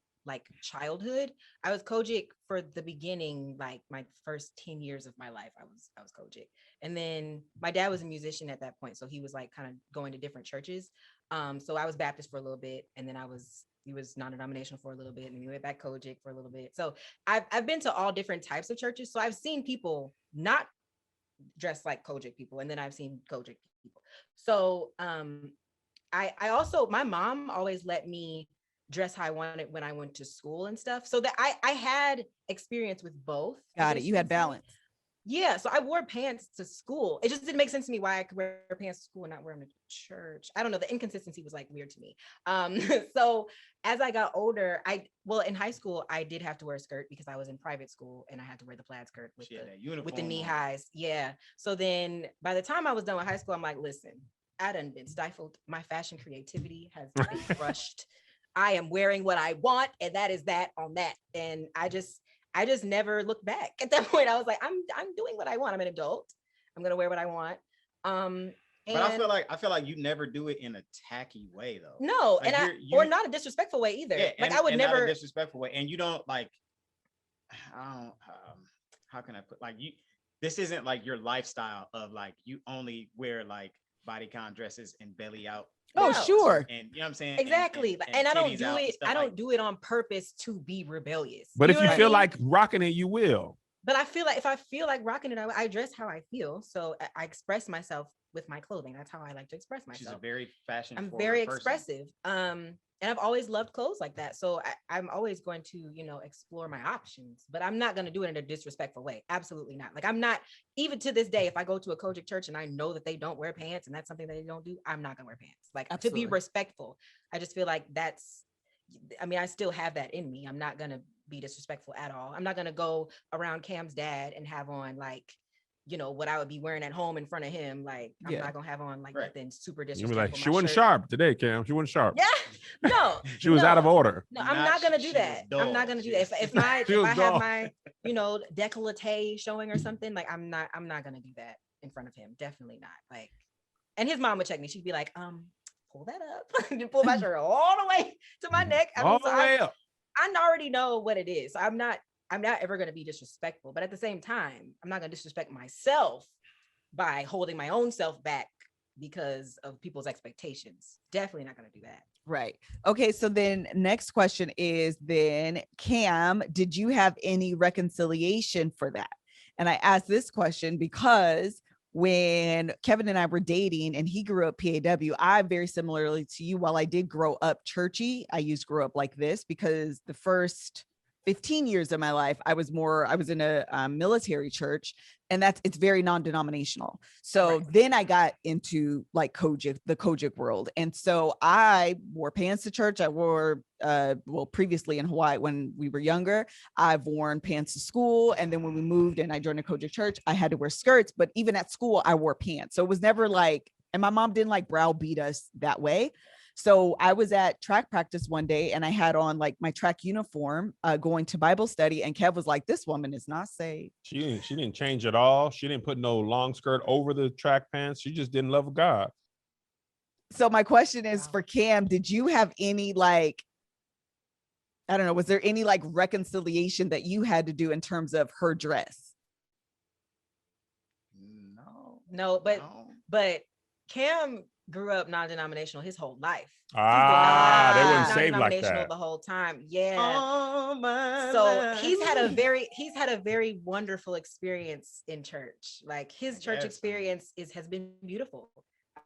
childhood. I was Kojic for the beginning, like my first 10 years of my life. I was Kojic. And then my dad was a musician at that point. So he was like kind of going to different churches. So I was Baptist for a little bit. And then he was non-denominational for a little bit. And we went back Kojic for a little bit. So I've been to all different types of churches. So I've seen people not dressed like Kojic people. And then I've seen Kojic people. So I also, my mom always let me dress how I wanted when I went to school and stuff. So that I had experience with both. Got it. You had balance. Yeah. So I wore pants to school. It just didn't make sense to me why I could wear pants to school and not wear them to church. I don't know. The inconsistency was like weird to me. So as I got older, in high school, I did have to wear a skirt because I was in private school and I had to wear the plaid skirt with the knee highs. Yeah. So then by the time I was done with high school, I'm like, listen, I done been stifled. My fashion creativity has been crushed. I am wearing what I want, and that is that on that. And I just never looked back. At that point, I was like, I'm doing what I want. I'm an adult. I'm gonna wear what I want. But I feel like you never do it in a tacky way though. No, like and or not a disrespectful way either. Yeah, I would never not a disrespectful way. And you don't like, I don't. How can I put you? This isn't like your lifestyle of like you only wear like bodycon dresses and belly out. Oh, sure. And you know what I'm saying? Exactly. And I don't titties do out and it. stuff I don't like- do it on purpose to be rebellious. But if know you what I feel mean? like rocking it, you will. But I feel like if I feel like rocking it, I dress how I feel. So I express myself with my clothing. That's how I like to express She's myself. a very fashion. I'm very person. expressive. And I've always loved clothes like that. So I'm always going to, explore my options, but I'm not going to do it in a disrespectful way. Absolutely not. Like I'm not, even to this day, if I go to a Kojic church and I know that they don't wear pants and that's something that they don't do, I'm not gonna wear pants. Like Absolutely. To be respectful. I just feel like I still have that in me. I'm not gonna be disrespectful at all. I'm not gonna go around Cam's dad and have on what I would be wearing at home in front of him. Like I'm not gonna have on nothing super You'll disrespectful. be like, My she wasn't shirt- sharp today, Cam. She wasn't sharp. Yeah, no, She was out of order. No, I'm not gonna do that. I'm not gonna do that. If I have dull. my décolleté showing or something, like I'm not gonna do that in front of him. Definitely not. Like, and his mom would check me. She'd be like, pull that up. You pull my shirt all the way to my neck. All the way up. I already know what it is. I'm not ever gonna be disrespectful, but at the same time, I'm not gonna disrespect myself by holding my own self back because of people's expectations. Definitely not gonna do that. Right. Okay. So then next question is then, Cam, did you have any reconciliation for that? And I asked this question because when Kevin and I were dating and he grew up PAW, I very similarly to you, while I did grow up churchy, I grew up like this because the first 15 years of my life, I was in a military church, and it's very non-denominational. So then I got into like the Kojic world. And so I wore pants to church. I wore, previously in Hawaii, when we were younger, I've worn pants to school. And then when we moved and I joined a Kojic church, I had to wear skirts, but even at school, I wore pants. So it was never like, and my mom didn't like browbeat us that way. So I was at track practice one day and I had on like my track uniform going to Bible study. And Kev was like, this woman is not saved. She didn't change at all. She didn't put no long skirt over the track pants. She just didn't love God. So my question is for Cam, did you have any like, I don't know, was there any like reconciliation that you had to do in terms of her dress? No, but Cam grew up non-denominational his whole life. They weren't saved like that the whole time. Yeah. So he's had a very wonderful experience in church. Like his church experience has been beautiful.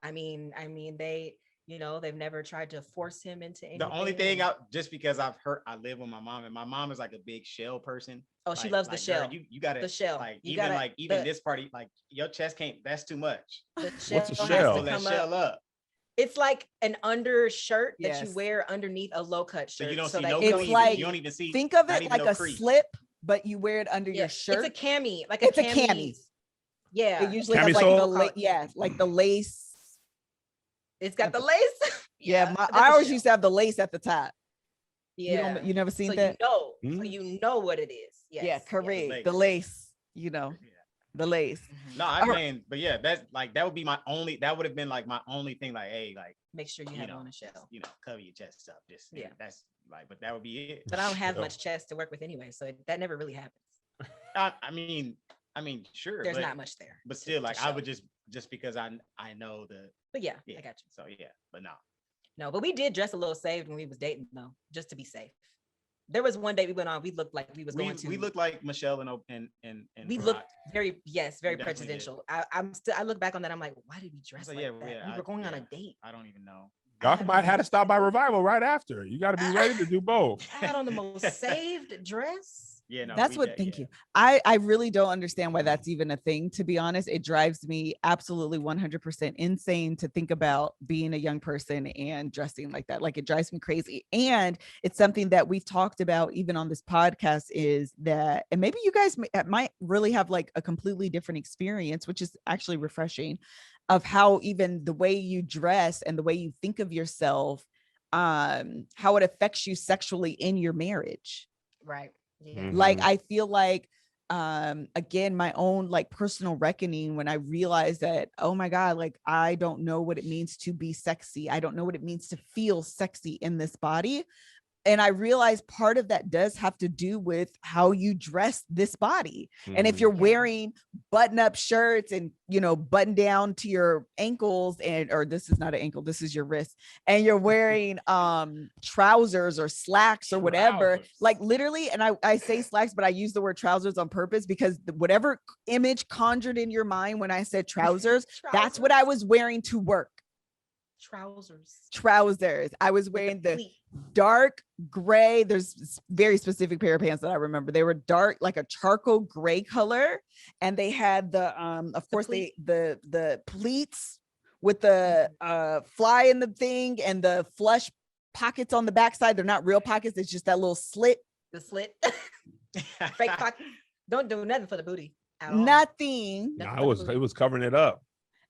I mean, they, they've never tried to force him into anything. The only thing just because I live with my mom, and my mom is like a big shell person. Oh, she loves the shell. Girl, you got the shell. Like even this party, like your chest can't. That's too much. What's a shell? Pull that shell up. It's like an undershirt that you wear underneath a low cut shirt. So you don't see no it's like, you don't even see. Think of it like a slip, but you wear it under your shirt. It's a cami, like it's a cami. Yeah, it usually has like the lace. It's got the lace. I always used to have the lace at the top. Yeah, you never seen that? So you know what it is. Yes. Yeah, correct. The lace. The lace. No, I mean, but yeah, that's like that would be my only. That would have been like my only thing. Like, hey, like make sure you have on a shell. Cover your chest up. Just that's like, but that would be it. But I don't have much chest to work with anyway, so that never really happens. I mean, sure. There's not much there. But still, like, I would just because I know the. But I got you. So but no. No, but we did dress a little saved when we was dating though, just to be safe. There was one day we went on. We looked like we was going to. We looked like Michelle and we Brock. looked very presidential. I look back on that. I'm like, why did we dress like that? We were going on a date. I don't even know. Y'all might have to stop by Revival right after. You got to be ready to do both. I had on the most saved dress. Yeah, no, that's what. Thank you. I really don't understand why that's even a thing. To be honest, it drives me absolutely 100% insane to think about being a young person and dressing like that. Like it drives me crazy. And it's something that we've talked about even on this podcast is that, and maybe you guys might really have like a completely different experience, which is actually refreshing, of how even the way you dress and the way you think of yourself, how it affects you sexually in your marriage. Right. Yeah. Like I feel like again, my own like personal reckoning when I realized that, oh my God, like I don't know what it means to be sexy. I don't know what it means to feel sexy in this body. And I realized part of that does have to do with how you dress this body. And if you're wearing button-up shirts and, button down to your ankles or this is not an ankle, this is your wrist, and you're wearing trousers or slacks or whatever, like literally, and I say slacks, but I use the word trousers on purpose because whatever image conjured in your mind when I said trousers, that's what I was wearing to work. Trousers. I was wearing the dark gray. There's very specific pair of pants that I remember. They were dark, like a charcoal gray color, and they had the of course the pleats with the fly in the thing and the flush pockets on the backside. They're not real pockets. It's just that little slit. The slit. Fake pocket. Don't do nothing for the booty. Nothing. No, it was covering it up.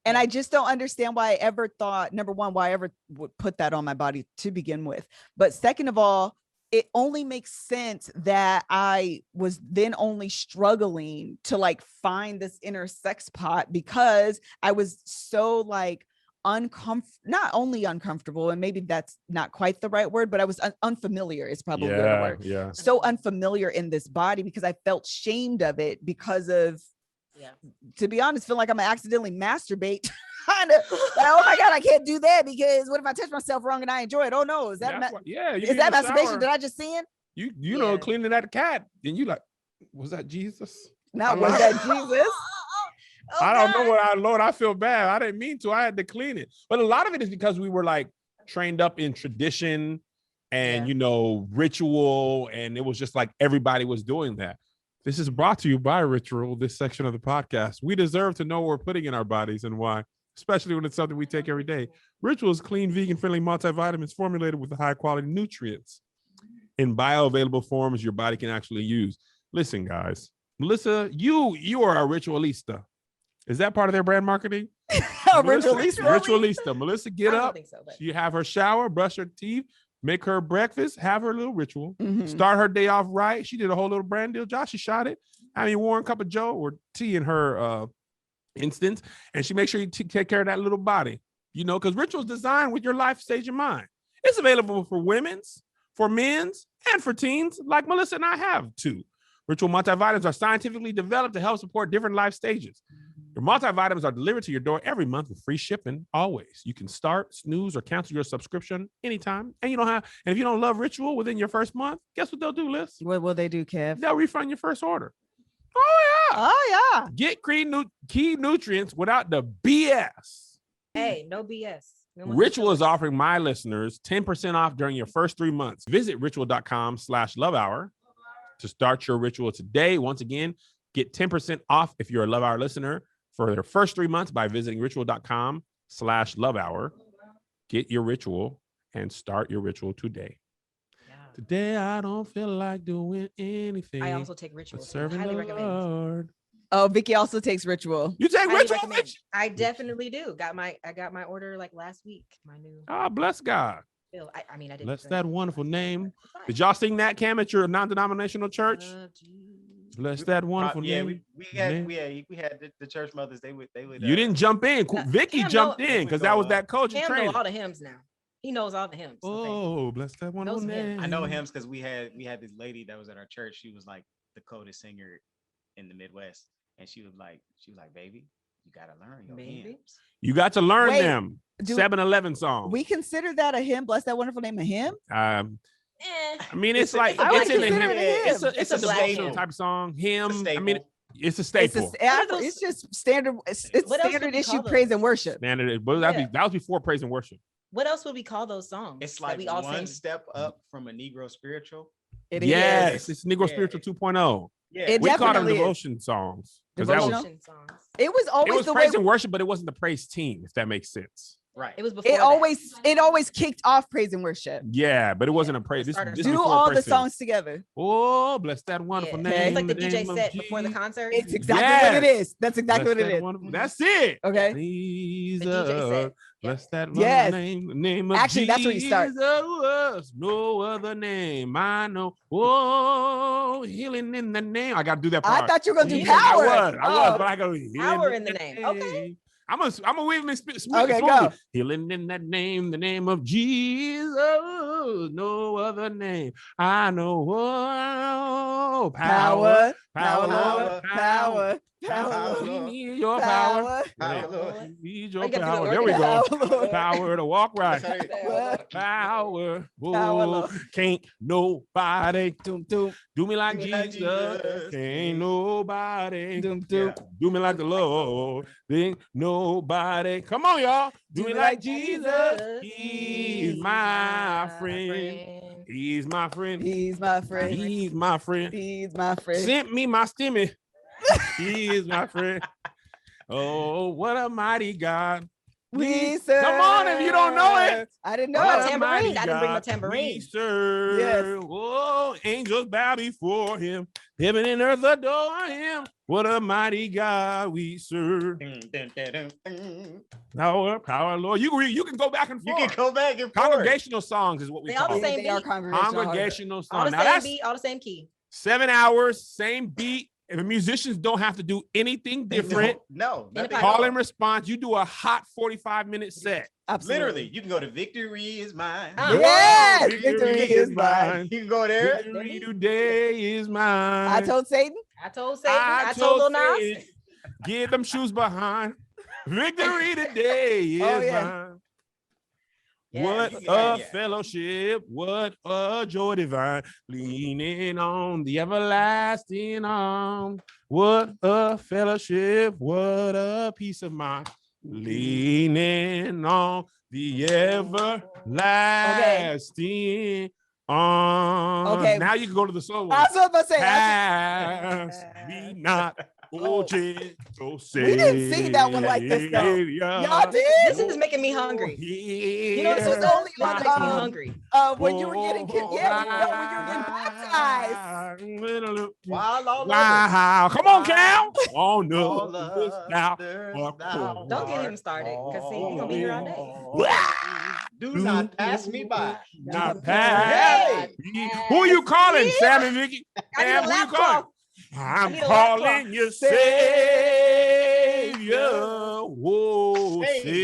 And I just don't understand why I ever thought, number one, why I ever would put that on my body to begin with. But second of all, it only makes sense that I was then only struggling to like find this inner sex pot because I was so like not only uncomfortable, and maybe that's not quite the right word, but I was unfamiliar is probably the word. Yeah. So unfamiliar in this body because I felt shamed of it because of, to be honest, feel like I'm gonna accidentally masturbate. Kind of like, oh my God, I can't do that because what if I touch myself wrong and I enjoy it? Oh no, is that is that masturbation? Did I just sin? You know, cleaning that cat, and you like, was that Jesus? Not was that Jesus? I don't know what Lord, I feel bad. I didn't mean to. I had to clean it. But a lot of it is because we were like trained up in tradition and ritual, and it was just like everybody was doing that. This is brought to you by Ritual, this section of the podcast. We deserve to know what we're putting in our bodies and why, especially when it's something we take every day. Ritual is clean, vegan-friendly multivitamins formulated with high-quality nutrients in bioavailable forms your body can actually use. Listen, guys, Melissa, you are a ritualista. Is that part of their brand marketing? Ritualista. Melissa, get I don't up. think so, but She have her shower, brush her teeth, make her breakfast, have her little ritual, Mhm. start her day off right. She did a whole little brand deal job. She shot it. I mean, warm cup of Joe or tea in her instance, and she makes sure you take care of that little body. You know, because rituals designed with your life stage in mind. It's available for women's, for men's, and for teens, like Melissa and I have too. Ritual multivitamins are scientifically developed to help support different life stages. Your multivitamins are delivered to your door every month with free shipping, always. You can start, snooze, or cancel your subscription anytime. And if you don't love Ritual within your first month, guess what they'll do, Liz? What will they do, Kev? They'll refund your first order. Oh, yeah. Oh, yeah. Get key nutrients without the BS. hey, no BS. We don't want Ritual to is offering my listeners 10% off during your first 3 months. Visit ritual.com/lovehour to start your ritual today. Once again, get 10% off if you're a Love Hour listener for their first 3 months by visiting ritual.com/lovehour. Get your ritual and start your ritual today. Yeah. Today, I don't feel like doing anything. I also take but rituals. serving Highly the recommend. Lord. Oh, Vicky also takes ritual. You take Highly ritual, recommend. bitch? I definitely do. I got my order like last week. My new Ah, bless God. bill. I mean, I didn't. Bless drink that it wonderful last night, name. but it's fine. Did y'all sing that, Cam, at your non-denominational church? Bless that wonderful Yeah, name. we had the church mothers. They would. You didn't jump in. Vicky Cam jumped know- in because that was that coach Cam know training. all the hymns now. He knows all the hymns. Okay. Oh, bless that wonderful Knows him. name. I know hymns because we had this lady that was at our church. She was like the coldest singer in the Midwest, and she was like, baby, you gotta learn your Baby. hymns. You got to learn Wait, them. do- 7-Eleven songs. We consider that a hymn. Bless that wonderful name, a hymn. I mean, it's like a- I would it's in the consider hymn. it a hymn. It's a It's a black devotional hymn. type of song. Hymn. It's a I mean, staple. it's a It's staple. it's just standard. It's What else would standard we issue call praise those? and worship. Standard, but Yeah. that was before praise and worship. What else would we call those songs? It's that like we all one sing? step up from a Negro spiritual. It Yes, is. it's Negro Yeah. Spiritual 2.0. Yeah, It We call them definitely is. devotion songs because that was Devotional? Devotion songs. It was it always was the way. praise and worship, but it wasn't the praise team. If that makes sense. right. It was before. It that. always kicked off praise and worship. Yeah, but it wasn't a praise. This Started is Do before all the praise team. songs together. Oh, bless that wonderful Yeah. name. It's like the in DJ name of set before the Jesus. concert. It's exactly what it Yes. is. That's exactly Bless what it that is. wonderful- That's it. Okay. Jesus, The DJ set. bless that Yes. name, the name of Actually, that's where you start. Jesus. No other name I know. Oh, healing in the name. I got to do that part. I thought you were gonna do You power. I was, Oh. but I go healing Power in the name. Okay. name. I'm gonna weave me Okay, go. Healing in that name, the name of Jesus. No other name I know. Oh, Power, power, power, power, Power, power, We need your power. Power, Lord. We need Oh, your you gotta do power. the There we go. Power, Lord. Power to walk right. That's how they- Power. Power, Oh, Lord. can't nobody Doom, doom, do me like Do me like Jesus. Jesus. Can't nobody doom, doom. Yeah. do me like the Lord. Ain't nobody. Come on, y'all. Do me like Jesus. He's my friend. He's my friend. He's my friend. He's my friend. He's my friend. Sent me my stimmy. He is my friend. Oh, what a mighty God. We serve. Come on, if you don't know it. I didn't know What it. a tambourine. mighty I didn't bring my God tambourine. We serve. Yes. Oh, angels bow before him. Heaven and earth adore him. What a mighty God we serve. Dun, dun, dun, dun, dun. Power, Lord. You can go back and You forth. can go back and forth. Congregational songs is what we They all call the them. same They are beat. congregational. Congregational All songs. the Now same that's beat, all the same key. 7 hours, same beat. If the musicians don't have to do anything different, No, In the nothing. call and response. You do a hot 45-minute set. Absolutely. Literally, you can go to Victory is Mine. Yes, Victory victory is is mine. You can go there. Victory today is mine. I told Satan. I told Satan. I told Lil Nas. Satan, get them shoes behind. Victory today is Oh, yeah. mine. Yeah, What yeah, a yeah. fellowship, what a joy divine, leaning on the everlasting arm. What a fellowship, what a peace of mind, leaning on the everlasting arm. Okay. Now you can go to the slow one. I was about to say. Pass me not, oh, Oh. Jesus. So We didn't sing that one like this, though. Y'all did? This is making me hungry. You know, This this was is only only on makes me hungry. when you were getting when you were getting baptized. Wow. Come on, Cal. Oh, no. Don't get him started, because see, he's gonna be here all day. Do not pass me by. Not pass. Who are you calling, Sam and Vicky? I need a Sam, who you lap calling? cloth. I'm need a lap calling you Savior. Oh, Savior.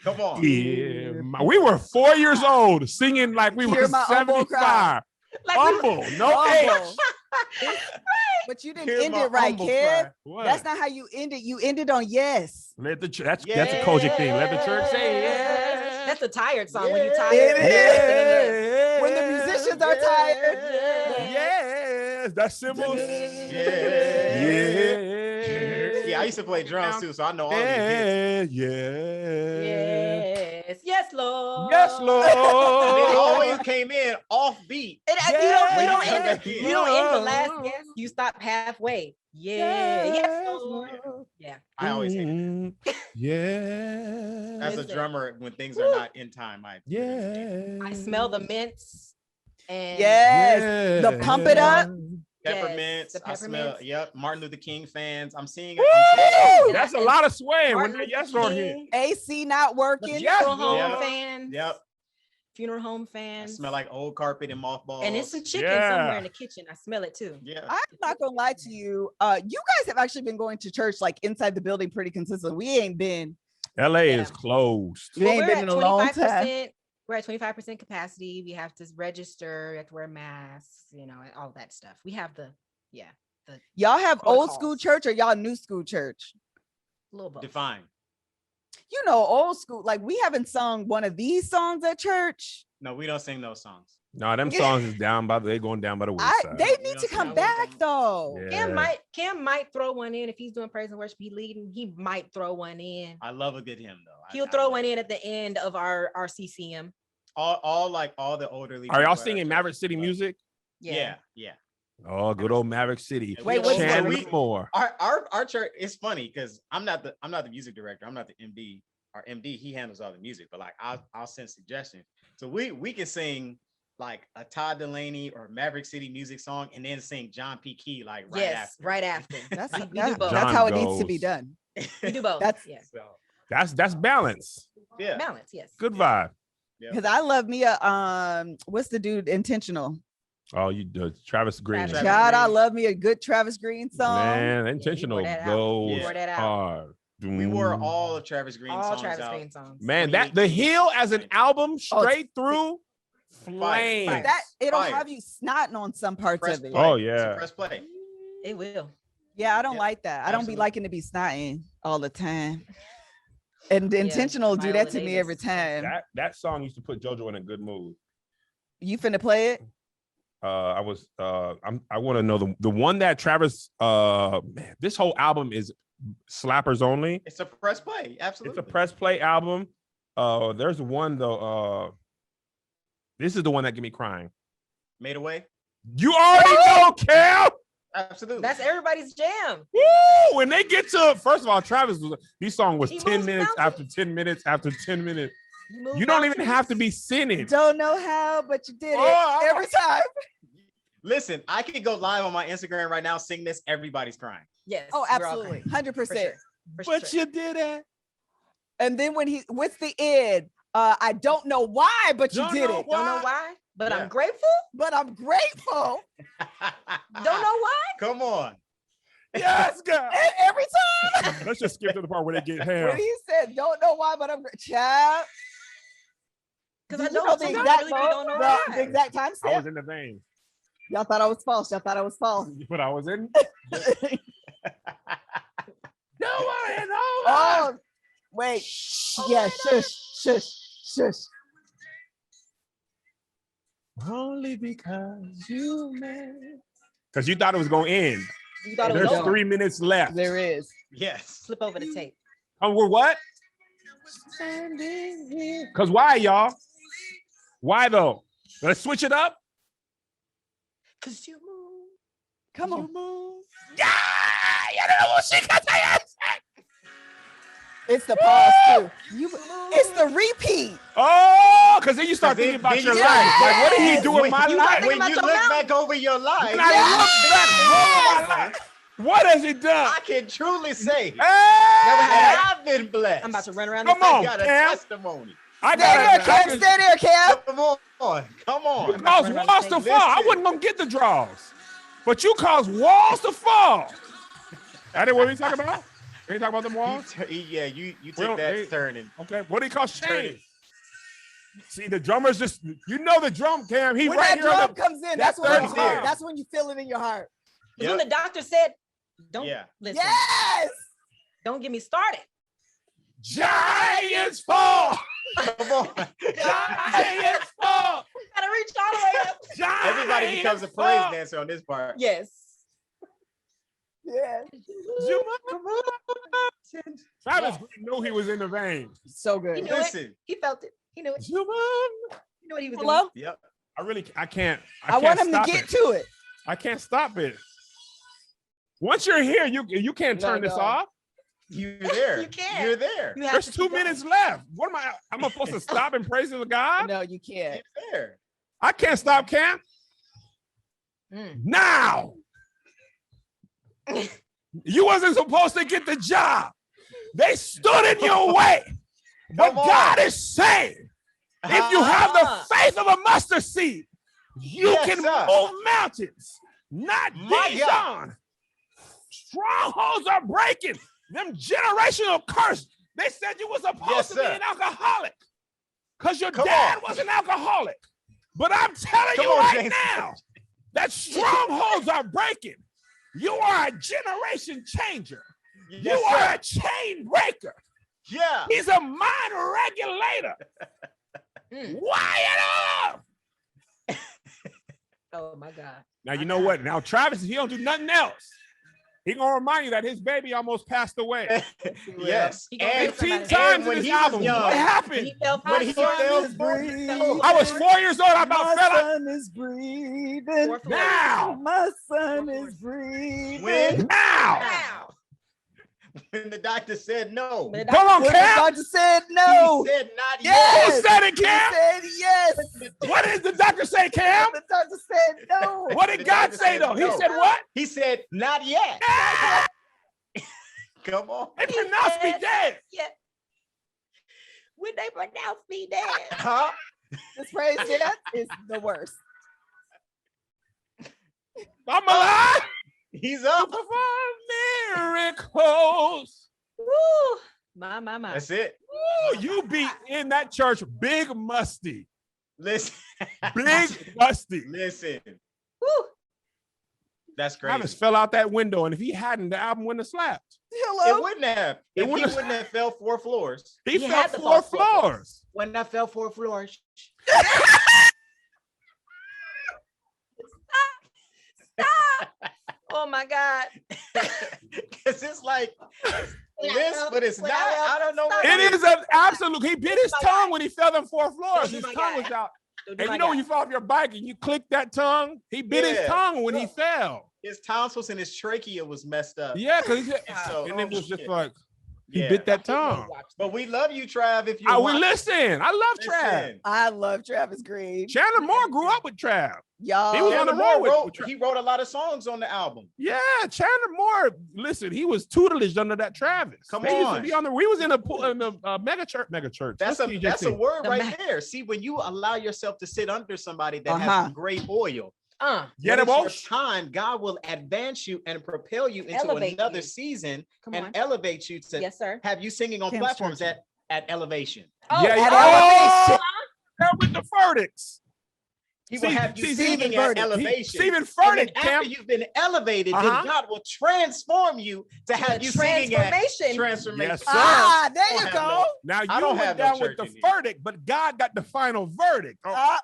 Come on. Yeah. We were 4 years old singing like we Hear were my humble 75. Like Humble, no H. But you didn't Hear end my it right, humble kid. cry. What? That's not how you end it. You ended on yes. Let the that's a Kojic thing. Let the church say yes. That's a tired song. When you It tired, is. When the musicians are tired. Yes, that's cymbals. Yeah, I used to play drums too, so I know all these hits. Yes, Lord. Yes, Lord. They always came in off beat. And you don't end the last yes. You stop halfway. Yes, Lord. Yeah. I always hate it. Yeah. As a drummer, when things are not in time, I smell the mints and Yes. The pump it up. peppermints. the I smell. peppermints. Yep. Martin Luther King fans. I'm seeing Woo! it. That's a lot of swaying when Martin that yes Luther Lord hit. King, AC not working. Yes, funeral home Lord. fans. Yep. Funeral home I fans. smell like old carpet and mothballs. And it's some chicken Yeah. somewhere in the kitchen. I smell it too. Yeah. I'm not gonna lie to you. You guys have actually been going to church like inside the building pretty consistently. We ain't been. LA Yeah. is closed. We ain't been in a long time. We're at 25% capacity. We have to register. We have to wear masks. You know, and all that stuff. We have the Y'all have old protocols. school church or y'all new school church? little both. Define. You know, old school. Like we haven't sung one of these songs at church. No, we don't sing those songs. No, them songs is down by they going down by the wayside. They We need don't to sing come those back songs. though. Yeah. Cam might throw one in if he's doing praise and worship. He leading. He might throw one in. I love a good hymn though. He'll throw one in at the end of our CCM. All the olderly. Are y'all people at singing our Maverick church City love- music? Yeah. Oh, good old Maverick City. Wait, what's Chandler we- Moore. Our church. It's funny because I'm not the music director. I'm not the MD. Our MD, he handles all the music, but like I'll send suggestions. So we can sing like a Todd Delaney or Maverick City music song and then sing John P. Key like Right after. That's, We do both. that's how it John needs to be goes. done. We do both. That's- yes. So That's balance. yeah. Balance. Yes. Good vibe. Because I love me a what's the dude intentional? Oh, you do Travis Green. Travis God, I Green. love me a good Travis Green song. Man, intentional that out. goes We wore that out. hard. We wore all of Travis Green All songs Travis out. Green songs. Man, that the Hill as an album straight through flame. But that it'll Fire. have you snotting on some parts Press of it. play. Oh, It's a yeah. press play. It will. Yeah, I don't Yeah, like that. I don't be absolutely. liking to be snotting all the time. And the intentional do Viola that to me Davis. every time. That song used to put JoJo in a good mood. You finna play it? I want to know the one that Travis man, this whole album is slappers only. It's a press play. Absolutely. It's a press play album. There's one though. This is the one that get me crying. Made away. You already know, Cal. Absolutely. That's everybody's jam. Woo! When they get to first of all, Travis this song was He 10 moves minutes after mountains. 10 minutes after 10 minutes. move You don't even mountains. have to be sinning. Don't know how, but you did it Oh, every time. Listen, I could go live on my Instagram right now, sing this. Everybody's crying. Yes. Oh, we're all absolutely. crying. 100%. For sure. For But sure. you did it. And then when what's the end? I don't know why, but you Don't did know it. Don't know why, but Yeah. I'm grateful. But I'm grateful. Don't know why. Come on. Yes, girl. And every time Let's just skip to the part where they get when ham. he said, don't know why, but I'm child. Because I Did you don't the sometimes exact really don't know the why. exact time I step? was in the vein, Y'all thought I was false. Y'all thought I was false. but I was in. No one, Oh, wait. Yeah, shush, shush, shush. Only because you made. Because you thought it was going to end. You thought it was There's over. 3 minutes left. There is. Yes. Flip over the tape. Oh, we're what? Because why, y'all? Why though? Let's switch it up. Cause you move. Come on. You move. It's the pause too. It's the repeat. Oh, because then you start thinking about then your you life. start- Like, what did he do in my you life? think When about you your look mouth. back over your life, When I look back over my life, what has he done? I can truly say Hey! that I've been blessed. I'm about to run around. Come this on, I got a Cam. testimony. I Stay there, got Kev. Stay there, Kev. Come on, come You on. caused walls to fall. I wasn't gonna get the draws, but you caused walls to fall. That ain't what we talking about. We ain't talking about them walls. Yeah, you Well, took that they- turning. Okay, what do you call shame? See, the drummer's just, you know, the drum Cam. He When right that here on drum the. comes in, that's that's when your 30 heart. years. That's when you feel it in your heart. When the doctor said, "Don't listen, Yes. don't get me started." Giants fall. Come on. Giants fall. Gotta reach all the way up. Giants Everybody becomes a praise fall. dancer on this part. Yes. Yeah. Travis Green knew he was in the vein. So He good. knew it. Listen. He felt it. He knew it. He knew what he was Hello? Yep. I can't I want him to stop get it. to it. I can't stop it. Once you're here, you can't turn this No. off. You're there. You can't. You're there. doing. You have There's to 2 keep going. minutes left. What am I? Am I supposed to stop and praise the God? No, you can't. You're there. I can't stop, Cam. Mm. Now. You wasn't supposed to get the job. They stood in your way. But Come on. God is saying, if you have Ah. the faith of a mustard seed, you Yes, can sir. move mountains. Not My Dijon. Strongholds are breaking. Them generational curse. They said you were supposed Yes, to be sir. an alcoholic because your Come dad on. was an alcoholic. But I'm telling Come you on, right James. now that strongholds are breaking. You are a generation changer. Yes, You are a sir. chain breaker. Yeah. He's a mind regulator. Mm. Wire it up. Oh my God. Now you know what? Now Travis, he don't do nothing else. He gonna remind you that his baby almost passed away. Yes. He gonna And, say 15 somebody- times and in when this he was album. young, What When happened? he fell when he forward, fell is breathing. I was 4 years old. I about fell out. son is breathing. fourth floor. Now. My son is breathing. When- Now. Wow. when the doctor said no, When the Come on, When the Cam. doctor said no. he said not Yes. Who said it, He Cam? said yes. What did the doctor say, Cam? The doctor said no. What did The God doctor say said though? He no. said what? He said not yet. Yeah. Come on. They pronounced me dead. Yeah. When they pronounce me dead. Huh? This praise dance is the worst. I'm alive. He's up. Perform miracles. Woo. My. That's it. Ooh, you be in that church, big musty, Listen. big musty. Listen. Woo. That's Travis crazy. fell out that window, and if he hadn't, the album wouldn't have slapped. It Hello. wouldn't have. It If he wouldn't- wouldn't have fell 4 floors. He He fell had to 4 fall 4 floors. floors. When I fell 4 floors. Oh my God. Because it's like this, but it's not. I don't know what It is an absolute. He bit his my tongue God. when he fell them 4 floors. Don't do His my tongue God. was out. Don't do And my you know when guy. you fall off your bike and you click that tongue, he bit his Yeah. tongue when he fell. His tonsils and his trachea was messed up. Yeah, because So- and it was just shit. like he Yeah. bit that tongue. But we love you, Trav. If you We listen. I love Trav. Listen. I love Travis Green. Chandler Moore grew up with Trav. Y'all. He was on the Chandler road Moore with he wrote a lot of songs on the album. Yeah, Chandler Moore. Listen, he was tutelage under that Travis. Come They used to on. be on the. We was in the mega church. That's What's a TJC? word The right there. See, when you allow yourself to sit under somebody that has Uh-huh. some great oil, Yeah, when the it's your most. time, God will advance you and propel you into Elevate another you. season Come and on. elevate you to Yes, sir. have you singing on Cam's platforms church. at elevation. Oh, Yeah, at oh, yeah, with the verdicts. He will have you see, singing Stephen at Furtick. elevation. Stephen And then Furtick, after Cam. you've been elevated, Uh-huh. then God will transform you to have you singing at transformation. transformation. Yes, sir. Ah, there I you don't go. have no- Now you I don't went have no down with church the in here. verdict, but God got the final verdict. Oh, Ah,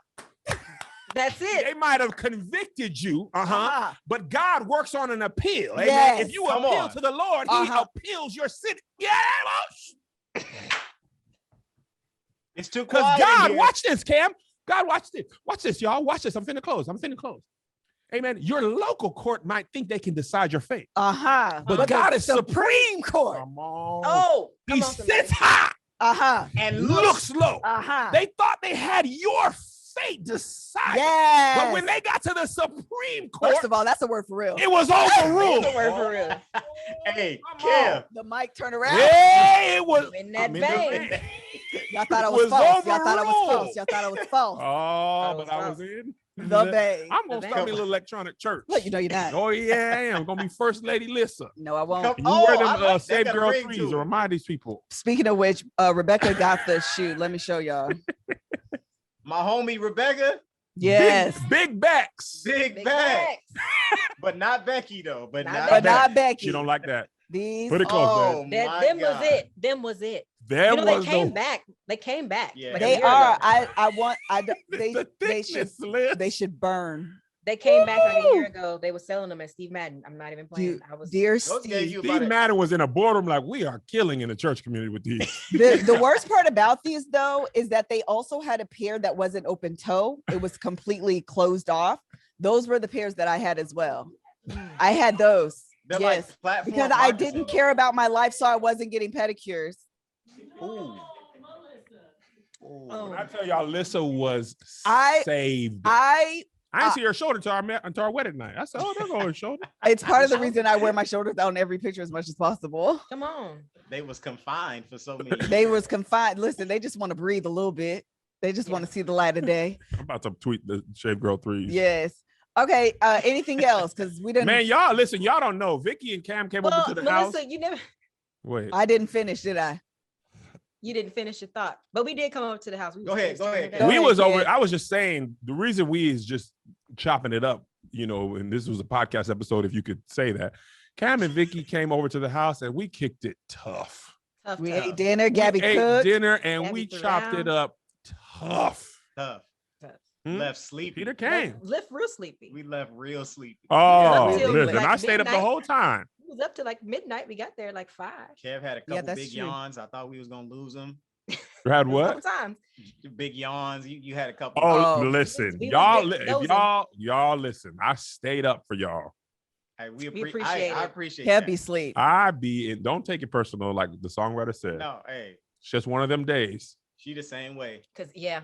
That's it. they might have convicted you, ah. but God works on an appeal. Amen. Yes. If you Come appeal on. to the Lord, He Uh-huh. appeals your city. Yeah, It's too because quiet in God, here. watch this, Cam. God, watch this. Watch this, y'all. Watch this. I'm finna close. Hey man, your local court might think they can decide your fate. But God the is Supreme Court. Come on. Oh, He sits high And looks low. Uh-huh. They thought they had your fate decided. Yes. But when they got to the Supreme Court, First of all, that's a word for real. it was overruled. That's a word for real. Hey, Come on. Kev. The mic turn around. Yeah, it was In that I'm in the vein. vein. Y'all thought it It was was false. Y'all thought it was overruled. false. Y'all thought it was false. Oh, was but I false. was in The Bay. I'm gonna The start me Bay. a little electronic church. Look, you know you're not. Oh yeah, I am gonna be First Lady Lissa. No, I won't. Come- You Oh, wear them I like that. Save Got a Girl ring 3s to to it. remind these people. Speaking of which, Rebecca got the shoe. Let me show y'all. My homie Rebecca, Yes. Big backs. big Big bag. facts. But not Becky though. But Not not But Becky. not Becky. She don't like that. These. Put it close, Oh man. my Them God. was it. Them was it. There You know, they was came no back. They came back. Yeah. like a They year are. ago. I want. They. the They should. thickness, Liz. They should burn. They came back like a year Woo! ago. They were selling them at Steve Madden. I'm not even playing. Dear Those gave Steve. you Steve about it. Madden was in a boardroom like, we are killing in the church community with these. The worst part about these though is that they also had a pair that wasn't open toe. It was completely closed off. Those were the pairs that I had as well. I had those. They're Yes. like platform Because I moccasins. didn't care about my life, so I wasn't getting pedicures. Ooh. Oh. When I tell y'all, Lissa was I- saved. I didn't see her shoulder until our wedding night. I said, oh, there goes her shoulder. it's part of the reason I wear my shoulders down in every picture as much as possible. Come on. They was confined for so many. They years. was confined. Listen, they just want to breathe a little bit. They just want to see the light of day. I'm about to tweet the Shave Girl 3s. Yes. Okay. Anything else? Because we didn't. Man, y'all listen, y'all don't know. Vicky and Cam came over Well, to the Melissa, house. you never. Wait. I didn't finish, did I? You didn't finish your thought, but we did come over to the house. We Go was ahead, just go turning ahead. it We down. was over. Kid. I was just saying the reason we is just chopping it up, you know, and this was a podcast episode, if you could say that. Cam and Vicky came over to the house and we kicked it tough. Tough, We tough. ate dinner. Gabby We ate cooked. dinner and Gabby we threw chopped down. it up tough. Tough. Hmm? Left sleepy. Peter came. Left real sleepy. We left real sleepy. Oh, Yeah, listen, like I stayed up the midnight. whole time. It was up to like midnight. We got there like 5. Kev had a Yeah, couple that's big true. yawns. I thought we was gonna lose them. You had A what? couple times. Big yawns. You had a couple. Oh, Oh, listen, we was y'all. big If dozing. y'all listen. I stayed up for y'all. Hey, we We appreciate. appreciate I it. appreciate Can't that. be sleep. I be in. Don't take it personal, like the songwriter said. No, hey, It's just one of them days. she the same way. Cause yeah,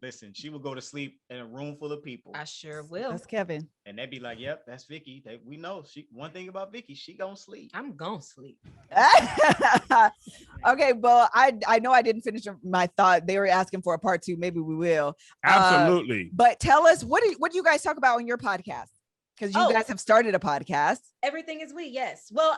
Listen, she would go to sleep in a room full of people, I sure will. That's Kevin. and they'd be like, "Yep, that's Vicky." We know she. One thing about Vicky, she gonna sleep. I'm gonna sleep. Okay, well, I know I didn't finish my thought. They were asking for a part 2. Maybe we will. Absolutely. But tell us, what do you guys talk about on your podcast? Because you Oh. guys have started a podcast. Everything is we. Yes. Well,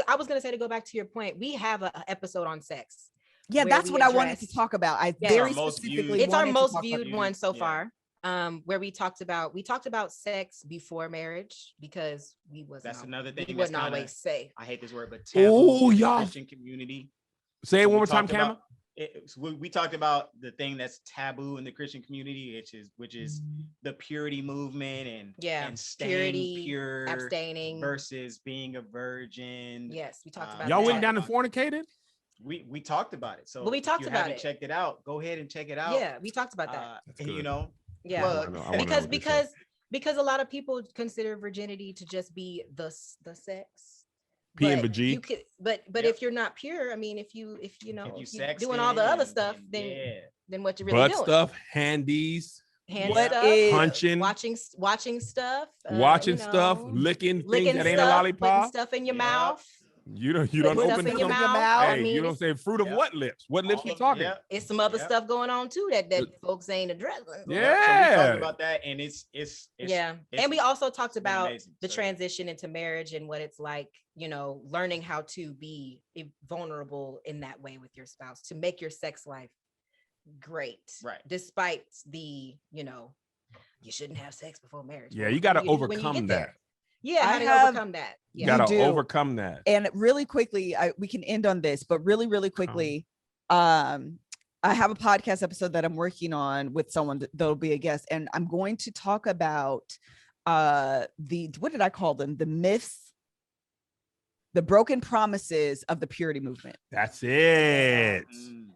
I was gonna say, to go back to your point, we have an episode on sex. Yeah, Where that's we what I wanted to address- talk about. I Yeah. very It's our most specifically viewed- It's our wanted to most talk about- viewed one so Yeah. far. Where we talked about sex before marriage, because we wasn't That's al- another we thing. wouldn't That's kinda, always say. I hate this word, but Oh, taboo in the y'all. Christian community. Say it So one we more time, talked Cam. about- we talked about the thing that's taboo in the Christian community, which is the purity movement and staying Purity, pure abstaining. versus being a virgin. Yes, we talked about Y'all that. went down and fornicated? We talked about it. So Well, we talked if you about haven't it. checked it out, go ahead and check it out. Yeah, we talked about that. That's And, good. you know, Yeah. plug. I wanna know because what they because because a lot of people consider virginity to just be the sex. P and But G. you could, but Yep. if you're not pure, I mean, if you know If you if you're sexting doing all the other and- stuff, and then yeah. then what you really Butt doing? stuff, handies, Hand What stuff, is- punching, watching stuff, watching you stuff, know, licking things licking that ain't a stuff, lollipop. putting stuff in your Yep. mouth. You don't putting open stuff in some. your mouth. mouth. I Hey, mean, you don't say fruit of Yep. what lips? What lips we All of- talking? yep. it's some other Yep. stuff going on too that folks ain't addressing. So we Yeah. talked about that, and it's Yeah. it's- And we also talked been about amazing. the So, yeah. transition into marriage and what it's like, you know, learning how to be vulnerable in that way with your spouse to make your sex life great. Right. Despite the, you know, you shouldn't have sex before marriage. Yeah, Well, you what got to do do when you overcome get there? that. Yeah, how I do have- you overcome that? You Yeah. got to do. overcome that. And really quickly, we can end on this, but really quickly, I have a podcast episode that I'm working on with someone that'll be a guest, and I'm going to talk about what did I call them? The myths, the broken promises of the purity movement. That's it. Mm.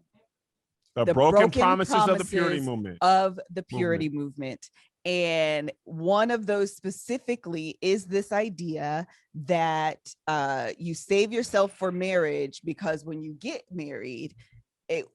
The The broken broken promises of the purity promises movement. Of the purity movement. And one of those specifically is this idea that you save yourself for marriage, because when you get married,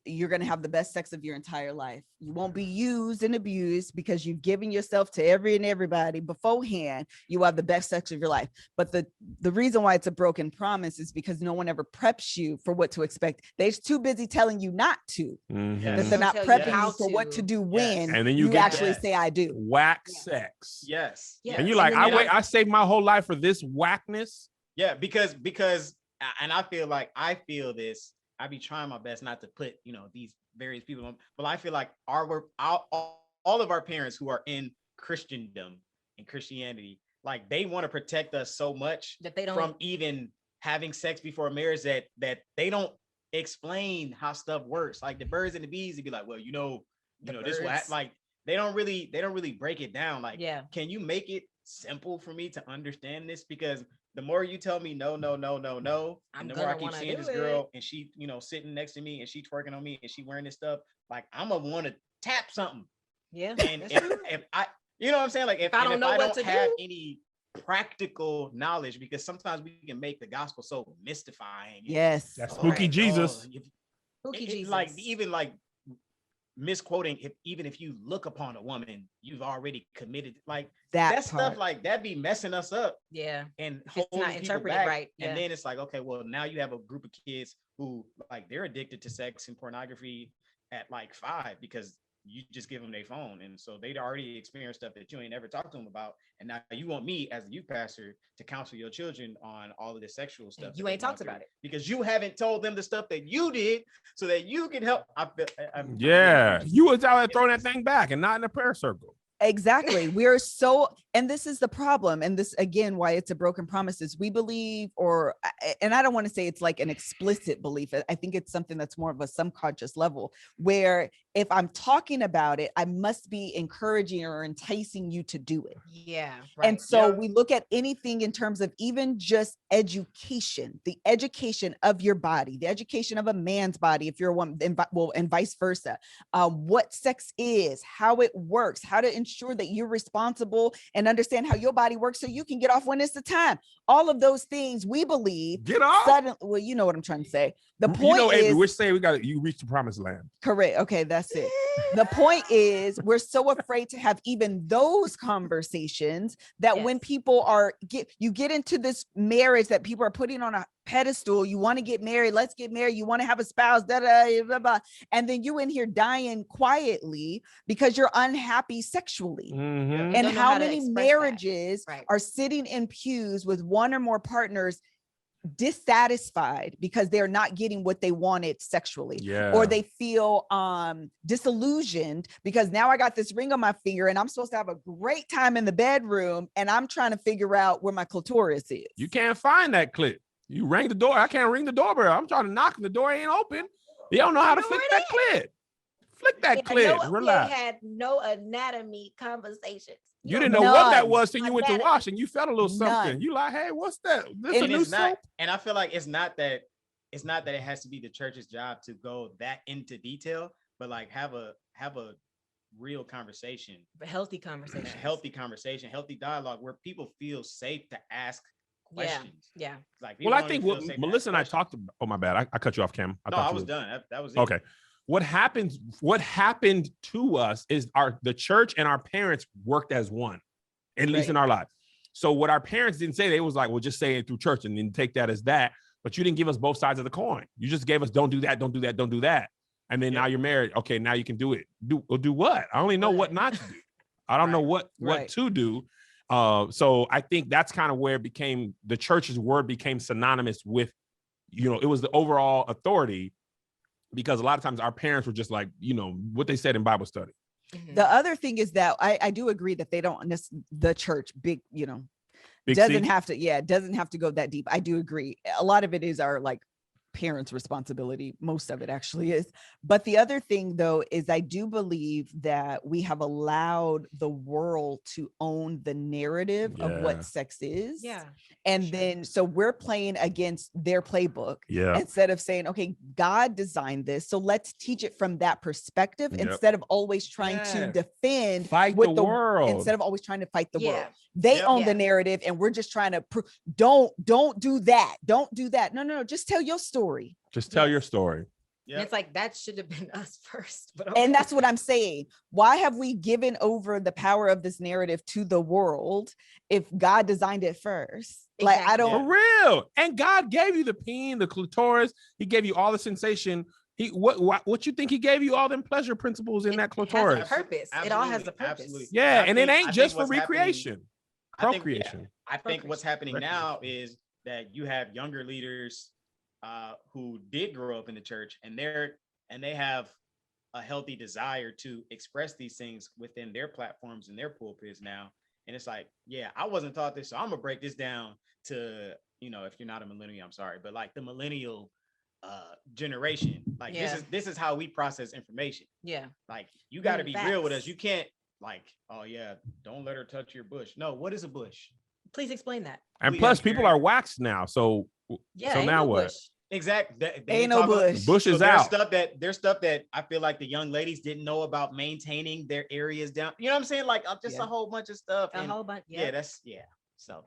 you're going to have the best sex of your entire life. You won't be used and abused because you've given yourself to everybody beforehand. You have the best sex of your life. But the reason why it's a broken promise is because no one ever preps you for what to expect. They're too busy telling you not to, that they're not prepping you for what to do when and then you actually say, I do. Whack sex. Yes. And you're like, I saved my whole life for this whackness. Yeah, because and I feel this. I be trying my best not to put, these various people on, but I feel like all of our parents who are in Christendom and Christianity, like they want to protect us so much that they don't from even having sex before marriage that they don't explain how stuff works. Like the birds and the bees, they'd be like, well, this what, like they don't really break it down. Like, can you make it simple for me to understand this? Because the more you tell me no, and the more I keep seeing this girl and she, sitting next to me and she twerking on me and she wearing this stuff, like I'm gonna want to tap something. Yeah. And if I, you know what I'm saying? Like if I don't have any practical knowledge, because sometimes we can make the gospel so mystifying. Yes. That's spooky Jesus. Spooky Jesus. Like even like misquoting, even if you look upon a woman, you've already committed, like that stuff, like that be messing us up. Yeah. And it's not interpreted right. Yeah. And then it's like, okay, well, now you have a group of kids who like they're addicted to sex and pornography at like 5 because you just give them their phone. And so they'd already experienced stuff that you ain't ever talked to them about. And now you want me as a youth pastor to counsel your children on all of this sexual stuff. You ain't talked about it because you haven't told them the stuff that you did so that you can help. You was out there throwing that thing back and not in a prayer circle. Exactly. And this is the problem. And this, again, why it's a broken promise is we believe, and I don't want to say it's like an explicit belief. I think it's something that's more of a subconscious level where if I'm talking about it, I must be encouraging or enticing you to do it. Yeah. Right. And so we look at anything in terms of even just education, the education of your body, the education of a man's body, if you're a woman, and vice versa. What sex is, how it works, how to ensure that you're responsible and understand how your body works so you can get off when it's the time. All of those things we believe. Get off. Well, you know what I'm trying to say. The point is, we're saying you reach the promised land. Correct. Okay, that's it. The point is, we're so afraid to have even those conversations that when people you get into this marriage that people are putting on a pedestal. You want to get married. Let's get married. You want to have a spouse. And then you in here dying quietly because you're unhappy sexually. Mm-hmm. And how many marriages are sitting in pews with one or more partners dissatisfied because they're not getting what they wanted sexually, or they feel disillusioned because now I got this ring on my finger and I'm supposed to have a great time in the bedroom and I'm trying to figure out where my clitoris is. You can't find that clip. You rang the door. I can't ring the doorbell. I'm trying to knock and the door ain't open. You don't know how to flick that clip. Flick that clip. Relax. We had no anatomy conversations. You didn't know what that was till you went to wash and you felt a little something. You like, hey, what's that? This a new soap? And I feel like it's not that it has to be the church's job to go that into detail, but like have a real conversation, healthy conversation, healthy dialogue where people feel safe to ask questions. Yeah. Like, well, I think what Melissa and I talked about. Oh, my bad. I cut you off, Cam. I was done. That was it. Okay. What happened to us is the church and our parents worked as one, at least in our lives. So what our parents didn't say, they was like, well, just say it through church and then take that as that. But you didn't give us both sides of the coin. You just gave us, don't do that, don't do that, don't do that. And then now you're married. Okay, now you can do it. Do what? I only know what not to do. I don't know what to do. So I think that's kind of where it became, the church's word became synonymous with, it was the overall authority. Because a lot of times our parents were just like, what they said in Bible study. Mm-hmm. The other thing is that I do agree that they don't, the church, doesn't have to go that deep. I do agree. A lot of it is our like parents' responsibility. Most of it actually is. But the other thing, though, is I do believe that we have allowed the world to own the narrative of what sex is. Yeah. And then so we're playing against their playbook Yeah. instead of saying, okay, God designed this, so let's teach it from that perspective instead of always trying to defend with the world. Instead of always trying to fight the world. They own the narrative, and we're just trying to don't do that. Don't do that. No. Just tell your story. Just tell your story. And it's like, that should have been us first. But And that's what I'm saying. Why have we given over the power of this narrative to the world if God designed it first? Like, I don't. For real. And God gave you the peen, the clitoris. He gave you all the sensation. What you think he gave you all them pleasure principles in that clitoris? Has a purpose. It all has a purpose. Absolutely. Yeah, and it ain't just for recreation. Procreation. I think what's happening now is that you have younger leaders who did grow up in the church, and they have a healthy desire to express these things within their platforms and their pulpits now. And it's like, I wasn't taught this, so I'm gonna break this down to, if you're not a millennial, I'm sorry, but like the millennial generation, like this is how we process information. Like, you got to be real with us. You can't like, oh yeah, don't let her touch your bush. No, what is a bush? Please explain that. And plus, people are waxed now, so now what? Bush. Exactly. Ain't no bush. Bush is out. There's stuff that I feel like the young ladies didn't know about maintaining their areas down. You know what I'm saying? Like, just a whole bunch of stuff. A whole bunch. So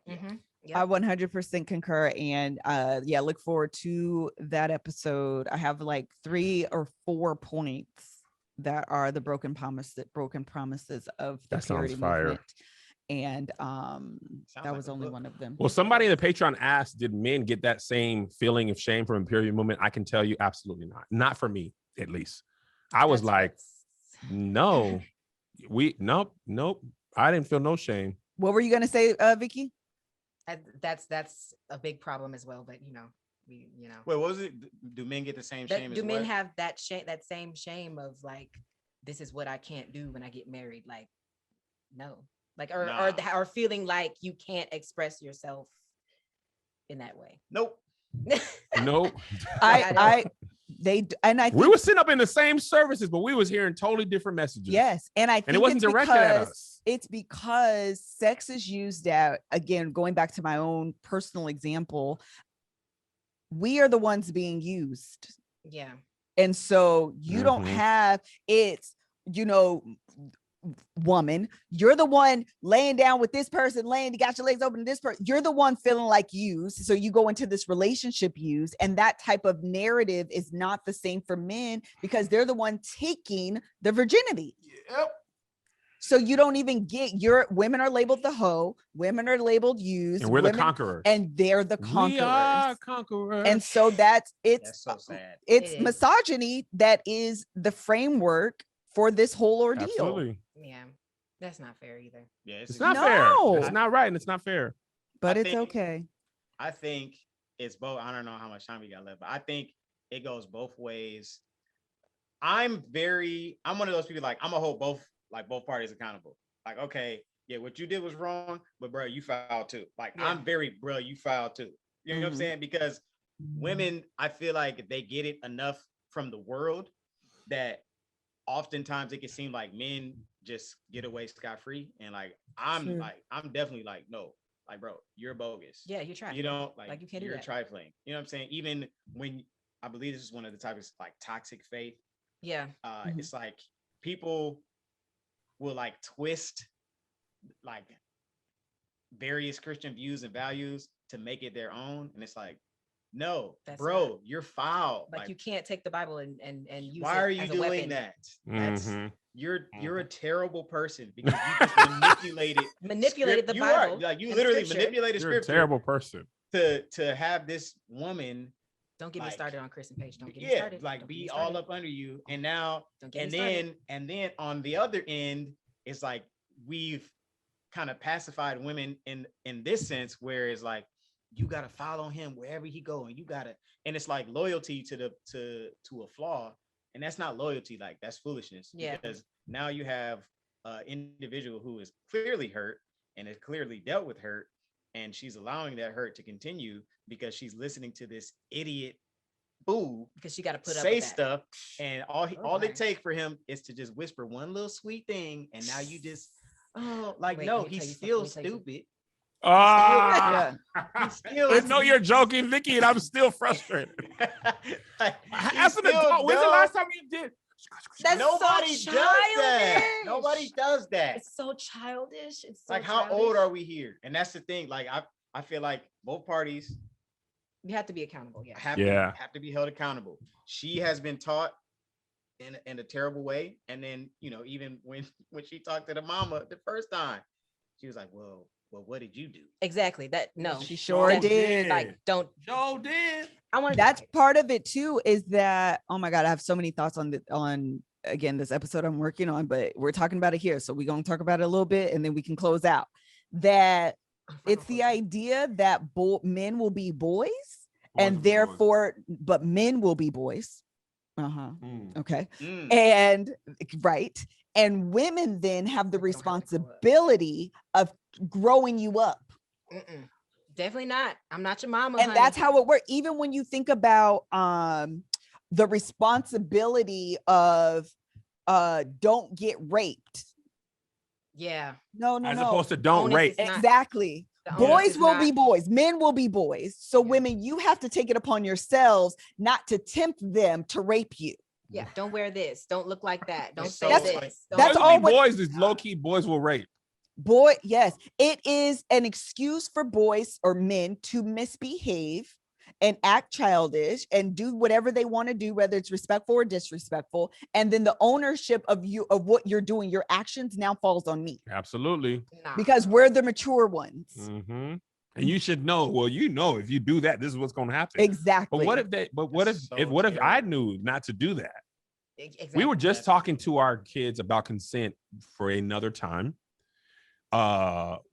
I 100% concur, and look forward to that episode. I have like 3 or 4 points that are the broken promises of the purity movement. And that was only one of them. Well, somebody in the Patreon asked, did men get that same feeling of shame from impurity movement? I can tell you absolutely not for me, at least. I was like, no, nope, I didn't feel no shame. What were you gonna say, Vicky? That's a big problem as well, but wait, what was it? Do men get the same shame? Do men have that same shame of like, this is what I can't do when I get married? Like, no. Like, or feeling like you can't express yourself in that way. Nope. Nope. We were sitting up in the same services, but we was hearing totally different messages. Yes, and I think it wasn't directed at us. It's because sex is used at, again, going back to my own personal example, we are the ones being used. Yeah. And so you don't have woman, you're the one laying down with this person, you got your legs open to this person, you're the one feeling like used, so you go into this relationship used, and that type of narrative is not the same for men because they're the one taking the virginity. So you don't even get women are labeled the hoe, women are labeled used, and we're the conquerors, and they're the conquerors. We are conquerors. And so that's so sad. It's misogyny that is the framework for this whole ordeal. Absolutely. Yeah, that's not fair either. Yeah, it's not fair. It's not right, and it's not fair. But it's okay. I think it's both. I don't know how much time we got left, but I think it goes both ways. I'm one of those people, like, I'm gonna hold both parties accountable. Like, okay, yeah, what you did was wrong, but bro, you fouled too. Like, I'm very, bro, you fouled too. You know what I'm saying? Because women, I feel like they get it enough from the world that oftentimes it can seem like men just get away scot-free, and like I'm definitely like, no, like, bro, you're bogus. Yeah, you're trifling. Like you can't you're do that. trifling. You know what I'm saying? Even when I believe this is one of the types, like, toxic faith. Yeah. It's like people will like twist like various Christian views and values to make it their own, and it's like, no, bro, you're foul. Like, you can't take the Bible and use why it are you as a doing weapon. that? That's you're a terrible person because you just manipulated the you Bible. are like, you literally manipulated you're scripture. A terrible person to have this woman. Don't get me started on Chris and Paige. Don't get me started. Like, be all up under you, and now and then on the other end, it's like we've kind of pacified women in this sense, where it's like, you gotta follow him wherever he go, and it's like loyalty to a flaw, and that's not loyalty. Like, that's foolishness. Yeah. Because now you have an individual who is clearly hurt and has clearly dealt with hurt, and she's allowing that hurt to continue because she's listening to this idiot fool, because she got to put up say with that. stuff, and all Okay. it take for him is to just whisper one little sweet thing, and now you just like Wait, no, let me tell he's you still something, let me tell you stupid. Ah, He's still I know you're joking, Vicky, and I'm still frustrated. like, As an still adult, when's the dumb. last time you did? That's Nobody so does that. childish. Nobody does that. It's so childish. It's so Like, how old childish. are we here? And that's the thing. Like, I feel like both parties You have to be accountable. Yeah. have to be held accountable. She has been taught in a terrible way, and then even when she talked to the mama the first time, she was like, well, what did you do? Exactly. That no. She sure That's- did. Like, don't. Joe did. I want. That's part of it too, is that, oh my God, I have so many thoughts on again, this episode I'm working on, but we're talking about it here. So we're going to talk about it a little bit and then we can close out. That it's the idea that men will be boys and therefore, but men will be boys. Okay. And right. And women then have the responsibility of growing you up. Definitely not. I'm not your mama. And honey. that's how it works. Even when you think about the responsibility of don't get raped. Yeah. No. As opposed to don't rape. Exactly. The onus Boys is will not- be boys. Men will be boys. So women, you have to take it upon yourselves not to tempt them to rape you. Yeah. Don't wear this. Don't look like that. Don't It's say so- this. Don't that's do all that. what- boys is low key. Boys will rape. Boy, yes, it is an excuse for boys or men to misbehave and act childish and do whatever they want to do, whether it's respectful or disrespectful. And then the ownership of what you're doing, your actions now falls on me. Absolutely. Nah. Because we're the mature ones. Mm-hmm. And you should know. Well, if you do that, this is what's going to happen. Exactly. But what if they? But what if? So What if I terrible. knew not to do that? Exactly. We were just talking to our kids about consent for another time.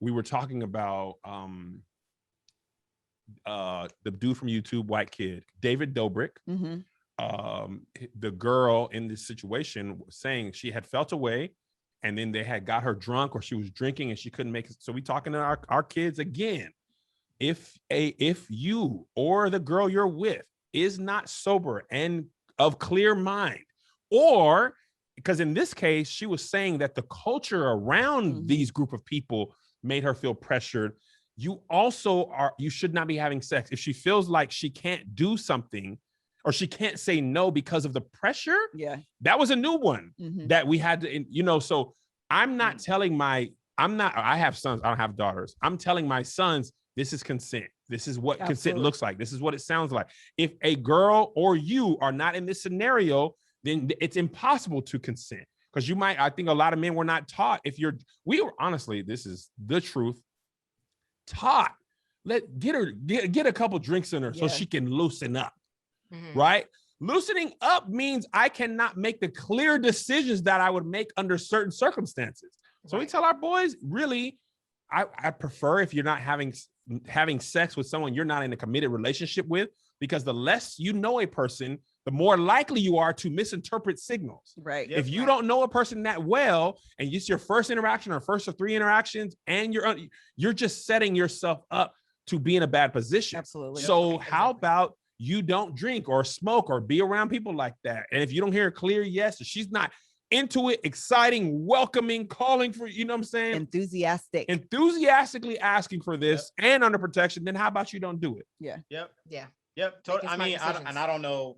We were talking about the dude from YouTube, white kid, David Dobrik. The girl in this situation was saying she had felt away, and then they had got her drunk, or she was drinking and she couldn't make it. So we talking to our kids again. If you or the girl you're with is not sober and of clear mind, or because in this case, she was saying that the culture around these group of people made her feel pressured. You should not be having sex. If she feels like she can't do something or she can't say no because of the pressure. Yeah. That was a new one that we had to, so I'm not telling I have sons, I don't have daughters. I'm telling my sons, this is consent. This is what consent looks like. This is what it sounds like. If a girl or you are not in this scenario, then it's impossible to consent, because I think a lot of men were not taught. We were honestly, this is the truth, taught, get a couple drinks in her so she can loosen up, right? Loosening up means I cannot make the clear decisions that I would make under certain circumstances. So we tell our boys, really, I prefer if you're not having sex with someone you're not in a committed relationship with, because the less you know a person, the more likely you are to misinterpret signals. Right. If you don't know a person that well, and it's your first interaction or first of 3 interactions, and you're just setting yourself up to be in a bad position. Absolutely. So how about you don't drink or smoke or be around people like that? And if you don't hear a clear yes, she's not into it, exciting, welcoming, calling for, you know what I'm saying? Enthusiastically asking for this and under protection, then how about you don't do it? Yep. Totally. I mean, I don't know,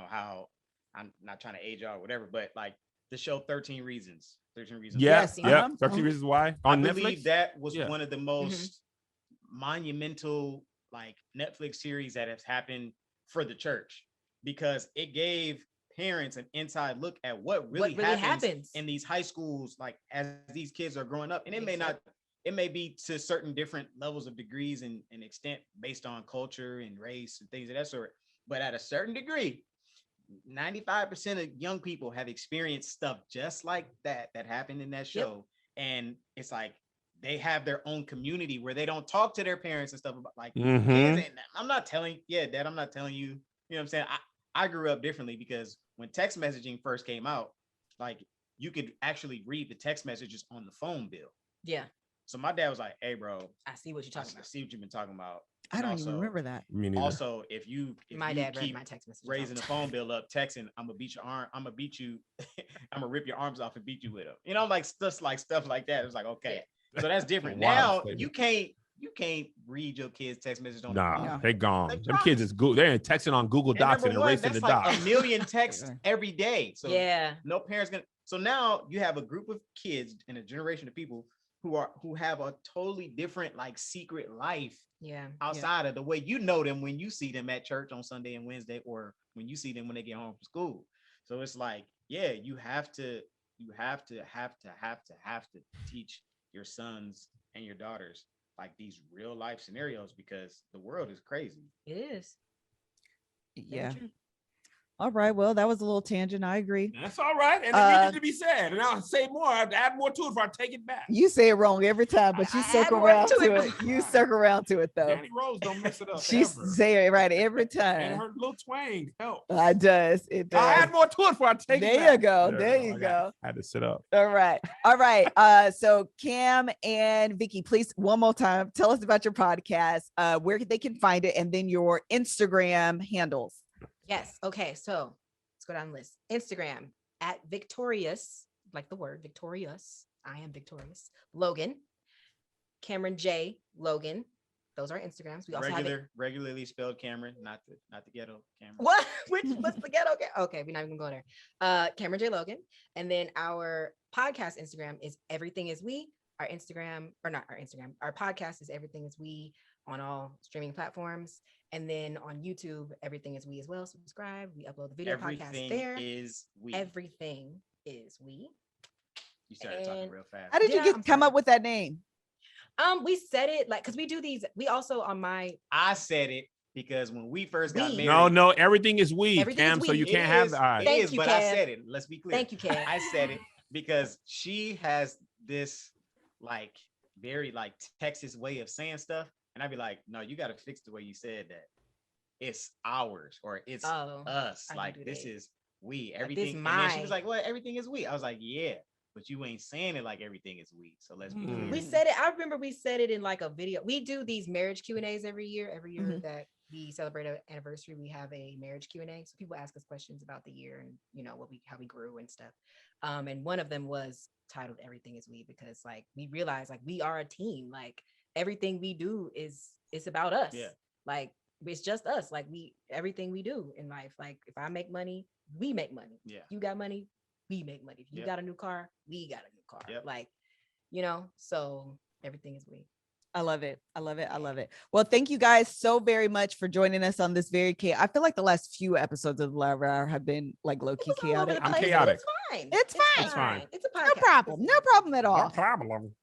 how, I'm not trying to age y'all or whatever, but like the show 13 Reasons. 13 Reasons. Yes. 13 Reasons Why on Netflix. I believe that was one of the most monumental like Netflix series that has happened for the church, because it gave parents an inside look at what really happens in these high schools, like as these kids are growing up. And it may be to certain different levels of degrees and extent based on culture and race and things of that sort. But at a certain degree, 95% of young people have experienced stuff just like that happened in that show. And it's like they have their own community where they don't talk to their parents and stuff about like kids. And I'm not telling Dad, I'm not telling you, you know what I'm saying? I grew up differently, because when text messaging first came out, like you could actually read the text messages on the phone bill. Yeah. So my dad was like, "Hey, bro, I see what you're talking about. I see what you've been talking about. I don't even remember that. Me neither. Also, if My you dad read keep my text message. raising the phone bill up, texting, I'm gonna beat your arm, I'm gonna beat you, I'm gonna rip your arms off and beat you with them. You know, like stuff like that. It's like, okay, so that's different. Wild Now statement. you can't read your kids' text message on Nah, the phone. they gone. They Them gone. kids is good. They're texting on Google And Docs number and one, erasing the that's like docs. a million texts every day. So Yeah. no parents gonna. So now you have a group of kids and a generation of people who have a totally different like secret life outside of the way you know them when you see them at church on Sunday and Wednesday, or when you see them when they get home from school. So it's like, yeah, you have to teach your sons and your daughters like these real life scenarios, because the world is crazy. It is. Yeah. All right. Well, that was a little tangent. I agree. That's all right. And it needed to be said. And I'll say more. I have to add more to it before I take it back. You say it wrong every time, but you circle around to it. You circle around to it though. Danny Rose don't mess it up. She say it right every And time. her little twang helps. It does. It does. I add more to it before I take it back. There you go. There you go. I had to sit up. All right. All right. So Cam and Vicky, please one more time, tell us about your podcast, where they can find it, and then your Instagram handles. Yes. Okay. So let's go down the list. Instagram at Victorious, like the word Victorious. I am Victorious. Logan, Cameron J. Logan. Those are Instagrams. We also have it. Regularly spelled Cameron, not the ghetto Cameron. What? What's the ghetto? Okay, we're not even gonna go there. Cameron J. Logan. And then our podcast Instagram is Everything Is We. Our Instagram, or not our Instagram, our podcast is Everything Is We on all streaming platforms. And then on YouTube, Everything Is We as well. Subscribe. We upload the video podcast there. Everything is we. You started talking real fast. How did you come up with that name? We said it like, because we do these. We also on my. I said it because when we first got married. No, everything is we, Cam. So you can't have the eyes. It is, but I said it. Let's be clear. Thank you, Cam. I said it because she has this like very like Texas way of saying stuff. And I'd be like, no, you got to fix the way you said that. It's ours, or it's us. Like this is we. Everything. And then she was like, well, everything is we. I was like, yeah, but you ain't saying it like everything is we. So let's be clear. We said it. I remember we said it in like a video. We do these marriage Q&As every year. Every year that we celebrate an anniversary, we have a marriage Q&A. So people ask us questions about the year and how we grew and stuff. And one of them was titled Everything Is We, because like we realize like we are a team. Like everything we do it's about us. Yeah. Like it's just us. Like everything we do in life. Like if I make money, we make money. Yeah. You got money, we make money. If you got a new car, we got a new car. Yep. Like, so everything is we. I love it. I love it. I love it. Well, thank you guys so very much for joining us on this very chaotic. I feel like the last few episodes of the Live Hour have been like low-key chaotic. I'm chaotic. It's fine. It's a podcast. No problem at all. No problem.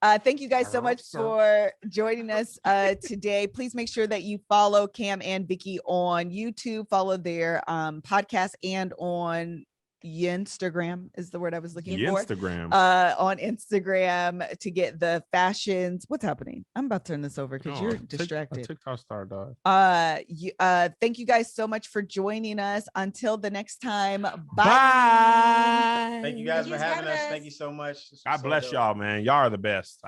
Thank you guys so much for joining us today. Please make sure that you follow Cam and Vicky on YouTube, follow their podcast, and on Instagram is the word I was looking for. Instagram. On Instagram to get the fashions. What's happening? I'm about to turn this over because you're distracted. TikTok star dog. Thank you guys so much for joining us. Until the next time. Bye. Thank you guys for having us. Thank you so much. God bless y'all, man. Y'all are the best.